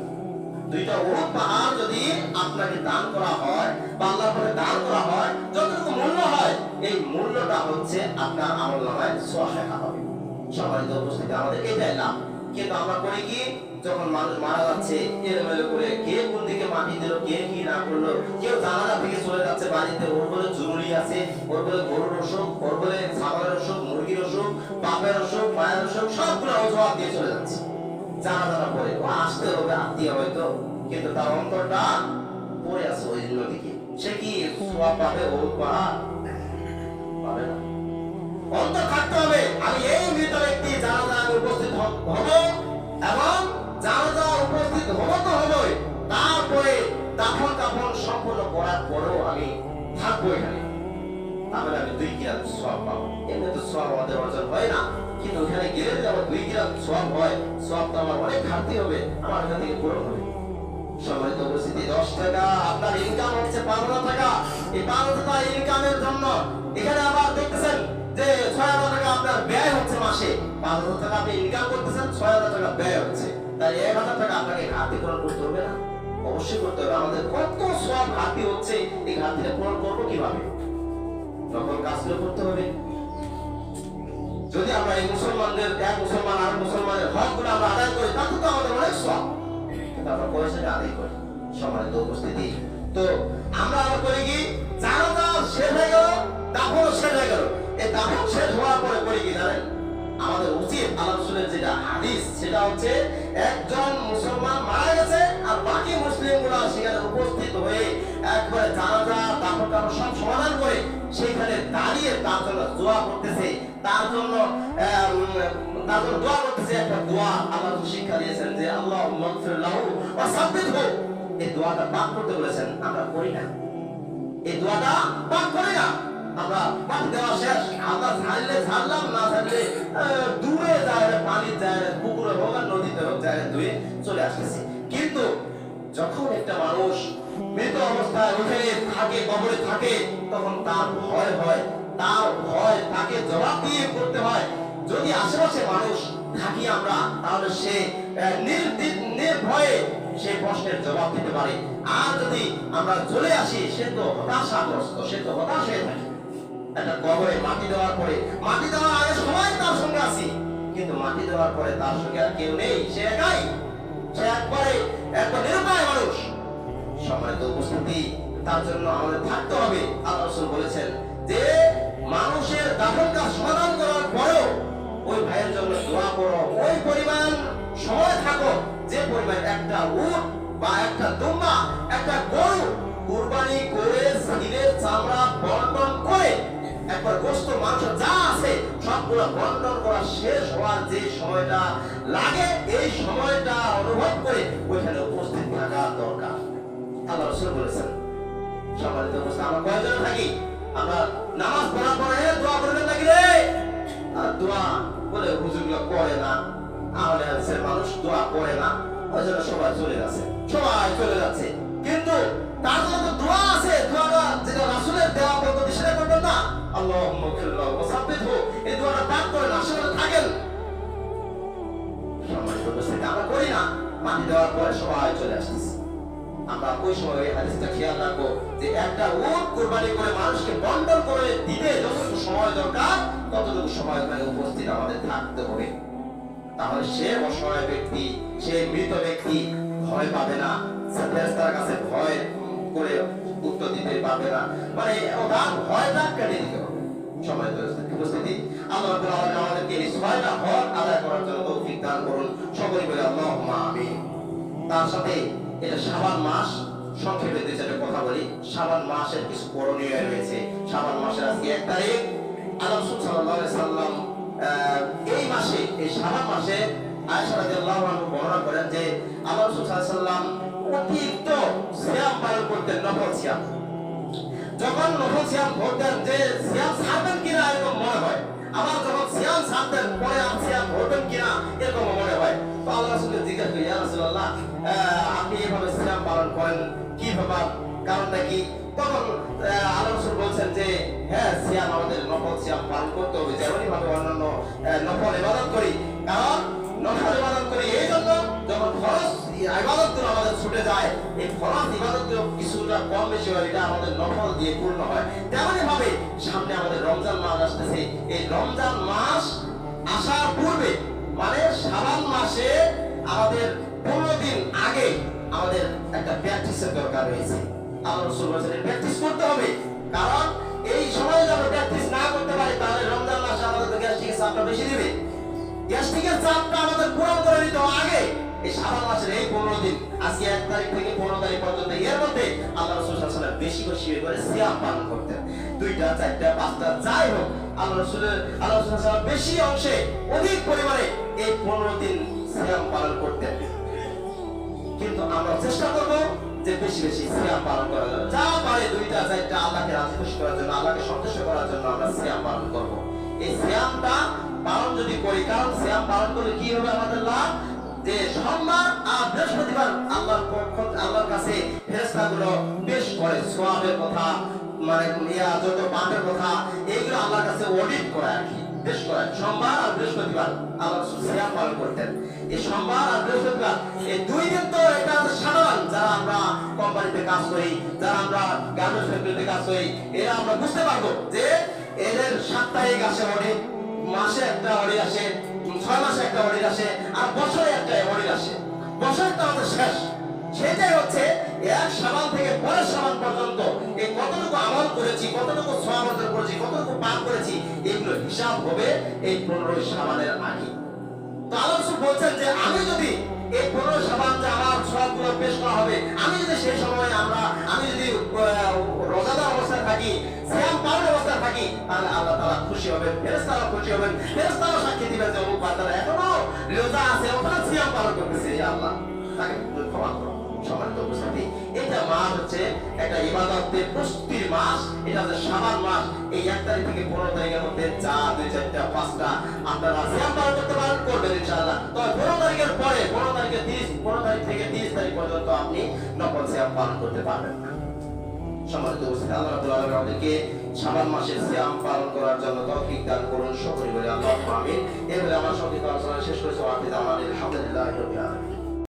2টা উহুদ পাহাড় যদি আপনাকে দান করা হয় বা আল্লাহর পথে দান করা হয়, যতটুকু মূল্য হয়, এই মূল্যটা হচ্ছে আপনার আমলনামায় সওয়াব লেখা হবে। সম্মানিত উপস্থিতি, আমাদের এটাই লাভ। কিন্তু আমরা করি কি, যখন মানুষ মারা যাচ্ছে এলোমেলো করে, কে কোন দিকে মাটি দিল, কে কি না করলো, কেউ জানালা থেকে চলে যাচ্ছে বাড়িতে, ওর বলে জরুরি আছে, ওর বলে গরুর অসুখ, ওর বলে ছাগলের অসুখ, মুরগির অসুখ, বাপের অসুখ, মায়ের অসুখ, সবগুলো অজুহাত দিয়ে চলে যাচ্ছে। জানাজানা পরে ও আসতে হবে, আত্মীয় হয়তো, কিন্তু তার অন্তরটা পড়ে আছে ওই নদীকে। সে কি সওয়াব পাবে? ও পাবে না। অন্তর থাকতে হবে, আমি এই মৃত ব্যক্তি জানাজায় উপস্থিত হব এবং জানাজায় উপস্থিত হব তো হবই, তারপরে দাফন সম্পূর্ণ করার পরেও আমি থাকবো এখানে, তাহলে আমি 2 কিরাত সওয়াব পাবো। এমনি তো সওয়াব আমাদের অর্জন হয় না, কিন্তু ওখানে গেলে যদি আমার 2 কিরাত সওয়াব হয়, সওয়াব তো আমার অনেক ঘাটতি হবে, আমার এখান থেকে পূরণ হবে। সম্মানিত উপস্থিতি, 10 টাকা আপনার ইনকাম হচ্ছে 15 টাকা। এই 15 টাকা ইনকামের জন্য এখানে আবার দেখতেছেন যে 6000 টাকা আপনার ব্যয় হচ্ছে মাসে। 5000 টাকা আপনি ইনকাম করতেছেন, 6000 টাকা ব্যয় হচ্ছে। তাই 1000 টাকা আপনাকে ঘাটতি পূরণ করতে হবে না? অবশ্যই করতে হবে। আমাদের কত সওয়াব ঘাটতি হচ্ছে, এই ঘাটতিটা পূরণ করবো কিভাবে? নকল কাজগুলো করতে হবে। যদি আমরা এই মুসলমানদের, এক মুসলমান আর মুসলমানের হকগুলো আমরা আদায় করি, তাহলে তো আমাদের অনেক সওয়াব। কিন্তু আমরা পয়সাটা আদায় করি। সম্মানিত উপস্থিতি, তো আমরা আবার করি কি, জানাজা শেষ হয়ে গেল, দাফন শেষ হয়ে গেল। এই দাফন শেষ হওয়ার পরে করি কি জানেন? আমাদের উচিত, আল্লাহ রাসূলের যেটা হাদিস, সেটা হচ্ছে একজন মুসলমান মারা গেছে আর বাকি মুসলিমগুলো সেখানে উপস্থিত হয়ে একবারে জানাজা দাফন সব সমাধান করে সেখানে দাঁড়িয়ে তার জন্য দোয়া করতেছে, তার জন্য দোয়া করতেছে। একটা দোয়া আল্লাহ শিক্ষা দিয়েছেন যে আল্লাহুম্মা গফির লাহু ওয়া সাব্বিতহু, এই দোয়াটা পাঠ করতে বলেছেন। আমরা করি না, এই দোয়াটা পাঠ করি না। আমরা পাঠ দেওয়া শেষ, আমরা ছাড়লে ছাড়লাম, না ছাড়লে দূরে যায়, পানি যায়, পুকুরে হোক আর নদীতে হোক, যায় ধুয়ে চলে আসতেছি। কিন্তু যখন একটা মানুষ মৃত অবস্থায় উঠে থাকে, কবরে থাকে, তখন তার ভয় হয়, তার ভয় তাকে জবাব দিয়ে করতে হয়। যদি আশেপাশে মানুষ থাকি আমরা, তাহলে সে নির্ভয়ে সে প্রশ্নের জবাব দিতে পারে। আর যদি আমরা চলে আসি, সে তো হতাশাগ্রস্ত, সে তো হতাশ হয়ে থাকে। একটা কবরে মাটি দেওয়ার পরে, মাটি দেওয়ার আগে সবাই তার সঙ্গে আসি, কিন্তু মাটি দেওয়ার পরে তার সঙ্গে আর কেউ নেই, সে একাই, সে একবারে একটা নিরুপায় মানুষ। সম্মানিত উপস্থিতি, তার জন্য আমাদের থাকতে হবে। আল্লাহ রাসূল বলেছেন যে মানুষের দাফন কাজ সমাধান করার পরেও ওই ভাইয়ের জন্য দোয়া করো, ওই পরিমাণ সময় থাকো যে পরিমাণ একটা উট বা একটা দুম্বা, একটা গরু কুরবানি করে সিনের চামড়া বন্টন করে একবার গোশত মাংস যা আছে সবগুলো বন্টন করা শেষ হওয়ার যে সময়টা লাগে, এই সময়টা অনুভব করে ওইখানে উপস্থিত থাকা দরকার। আল্লাহ রাসূল বলেছেন। সম্মানিত উপস্থিতি, আমরা কয়জন থাকি? আমরা নামাজ পড়ার পরে দোয়া করবেন নাকি রে? আর দোয়া বলে হুজুরগুলো করে না, আহলে হাদিসের মানুষ দোয়া করে না, ওই জন্য সবাই চলে যাচ্ছে। কিন্তু তার জন্য দোয়া আছে, দোয়াটা যেটা রাসূলের দেওয়া পদ্ধতি সেটা করবেন না। আল্লাহুম্মা গফির লাহু ওয়া সাব্বিতহু, এই দোয়াটা পাঠ করেন, আসলে থাকেন। সম্মানিত উপস্থিতি, আমরা করি না, মাটি দেওয়ার পরে সবাই চলে আসতেছে। আমরা ওই সময় এই হাদিসটা খেয়াল রাখবো যে একটা উট কুরবানি করে মানুষকে বন্টন করে দিতে যতটুকু সময় দরকার, ততটুকু সময় ওখানে উপস্থিত আমাদের থাকতে হবে। তাহলে সে অসহায় ব্যক্তি, সে মৃত ব্যক্তি ভয় পাবে না, ফেরেশতার কাছে ভয় করে উত্তর দিতে পারবে না, মানে ওটার ভয়টা কেটে দিতে হবে। সম্মানিত উপস্থিতি, আল্লাহ রাব্বুল আলামিন আমাদেরকে এই 6টা হক আদায় করার জন্য তৌফিক দান করুন। সকলে বলে আল্লাহুম্মা আমিন। তার সাথে এটা শাবান মাস, সংক্ষেপে 2-4টা কথা বলি। শাবান মাসের কিছু করণীয় রয়েছে। শাবান মাসের আজকে 1 তারিখ। আল্লাহ রাসূল সাল্লাল্লাহু আলাইহি সাল্লাম এই মাসে, এই শাবান মাসে আয়েশা রাদিয়াল্লাহু আনহা বর্ণনা করেন যে আল্লাহ রাসূল সাল্লাল্লাহু আলাইহি ওয়াসাল্লাম অতিরিক্ত সিয়াম পালন করতেন, নফল সিয়াম। যখন নফল সিয়াম ধরতেন যে সিয়াম ছাড়বেন কিনা এরকম মনে হয়, আবার যখন সিয়াম ছাড়তেন পরে আর সিয়াম ধরবেন কিনা এরকম মনে হয়। তো আল্লাহ রাসূলকে জিজ্ঞাসা করি, ইয়া রাসূলুল্লাহ, আপনি এভাবে সিয়াম পালন করেন কি ব্যাপার, কারণটা কি? তখন আল্লাহ রাসূল বলছেন যে হ্যাঁ, সিয়াম আমাদের নফল সিয়াম পালন করতে হবে, যেমনই ভাবে অন্যান্য নফল ইবাদত করি। কারণ নফল ইবাদত করি এই জন্য, যখন ফরজ ইবাদতগুলো আমাদের ছুটে যায়, এই ফরজ ইবাদতগুলো কিছুটা কম বেশি হয়, এটা আমাদের নফল দিয়ে পূর্ণ হয়। তেমনই ভাবে সামনে আমাদের রমজান মাস আসতেছে, এই রমজান মাস আসার পূর্বে মানে শাবান মাসে আমাদের 15 দিন আগে আমাদের একটা প্র্যাকটিসের দরকার রয়েছে। আল্লাহ রাসূল বলেছেন প্র্যাকটিস করতে হবে, কারণ এই সময় যদি আমরা প্র্যাকটিস না করতে পারি তাহলে রমজান মাসে আমাদের গ্যাস্ট্রিকের চাপটা বেশি দিবে। গ্যাস্ট্রিকের চাপটা আমাদের পূরণ করে নিতে হবে আগে এই শাবান মাসের এই 15 দিন, আজকে 1 তারিখ থেকে 15 তারিখ পর্যন্ত, এর মধ্যে আল্লাহ রাসূল সাল্লাল্লাহু আলাইহি ওয়াসাল্লাম বেশি বেশি করে সিয়াম পালন করতেন। 2টা 4টা 5টা যাই হোক, আল্লাহ রাসূল সাল্লাল্লাহু আলাইহি ওয়াসাল্লাম বেশি অংশে অধিক পরিমাণে এই 15 দিন সিয়াম পালন করতেন। কিন্তু আমরা চেষ্টা করব যে বেশি বেশি সিয়াম পালন করার জন্য, যা পারে 2টা 4টা আল্লাহকে রাজি খুশি করার জন্য, আল্লাহকে সন্তুষ্ট করার জন্য আমরা সিয়াম পালন করব। এই সিয়ামটা পালন যদি করি, কারণ সিয়াম পালন করলে কি হবে আমাদের লাভ, যে সোমবার আর বৃহস্পতিবার আল্লাহর কাছে ফেরেশতাগুলো পেশ করে সওয়াবের কথা, মানে যত পাপের কথা এইগুলো আল্লাহর কাছে অডিট করে আর কি পেশ করে। সোমবার আর বৃহস্পতিবার আল্লাহ সিয়াম পালন করতেন। এই সোমবার আর বৃহস্পতিবার এই 2 দিন তো এটা সাধারণ, যারা আমরা কোম্পানিতে কাজ করি, যারা আমরা গার্মেন্টস ফ্যাক্টরিতে কাজ করি, এরা আমরা বুঝতে পারবো যে এদের সাপ্তাহিক আসে অডিট, মাসে একটা অডিট আসে, 6 মাসে একটা অডিট আসে, আর বছরে একটা অডিট আসে। বছরটা আমাদের শেষ, সেটাই হচ্ছে 1 শাবান থেকে পরের শাবান পর্যন্ত এই কতটুকু আমল করেছি, কতটুকু সওয়াব অর্জন করেছি, কতটুকু পাপ করেছি, এগুলো হিসাব হবে এই 15 শাবানের আগে। তো আল্লাহ রাসূল বলছেন যে আমি যদি এই 15 শাবান যে আমার সওয়াবগুলো পেশ করা হবে, আমি যদি সেই সময় আমি যদি রোজাদার অবস্থায় থাকি, সিয়াম পালন অবস্থায় থাকি, তাহলে আল্লাহ তাআলা খুশি হবেন, ফেরেশতারা খুশি হবেন, ফেরেশতারা সাক্ষী দিবেন যে অমুক বান্দারা এখনো রোজা আছে, ওখানে সিয়াম পালন করতেছে, ইয়া আল্লাহ তাকে ক্ষমা করো। সম্মানিত উপস্থিতি, এটা মাস হচ্ছে একটা ইবাদতের প্রস্তুতির মাস। এটা হচ্ছে শাবান মাস। এই 1 তারিখ থেকে 15 তারিখের মধ্যে যা 2 4টা 5টা আপনারা সিয়াম পালন করতে পারেন, করবেন ইনশাআল্লাহ। তবে 15 তারিখের পরে 15 তারিখ থেকে 30 তারিখ পর্যন্ত আপনি নফল সিয়াম পালন করতে পারবেন না। সম্মানিত উপস্থিতি, আল্লাহ রাব্বুল আলামিন আমাদেরকে শাবান মাসের সিয়াম পালন করার জন্য তৌফিক দান করুন, সকলে বলে আল্লাহুম্মা আমিন। এবারে আমার সংক্ষিপ্ত আলোচনা শেষ করেছি। আলহামদুলিল্লাহি রাব্বিল আলামিন।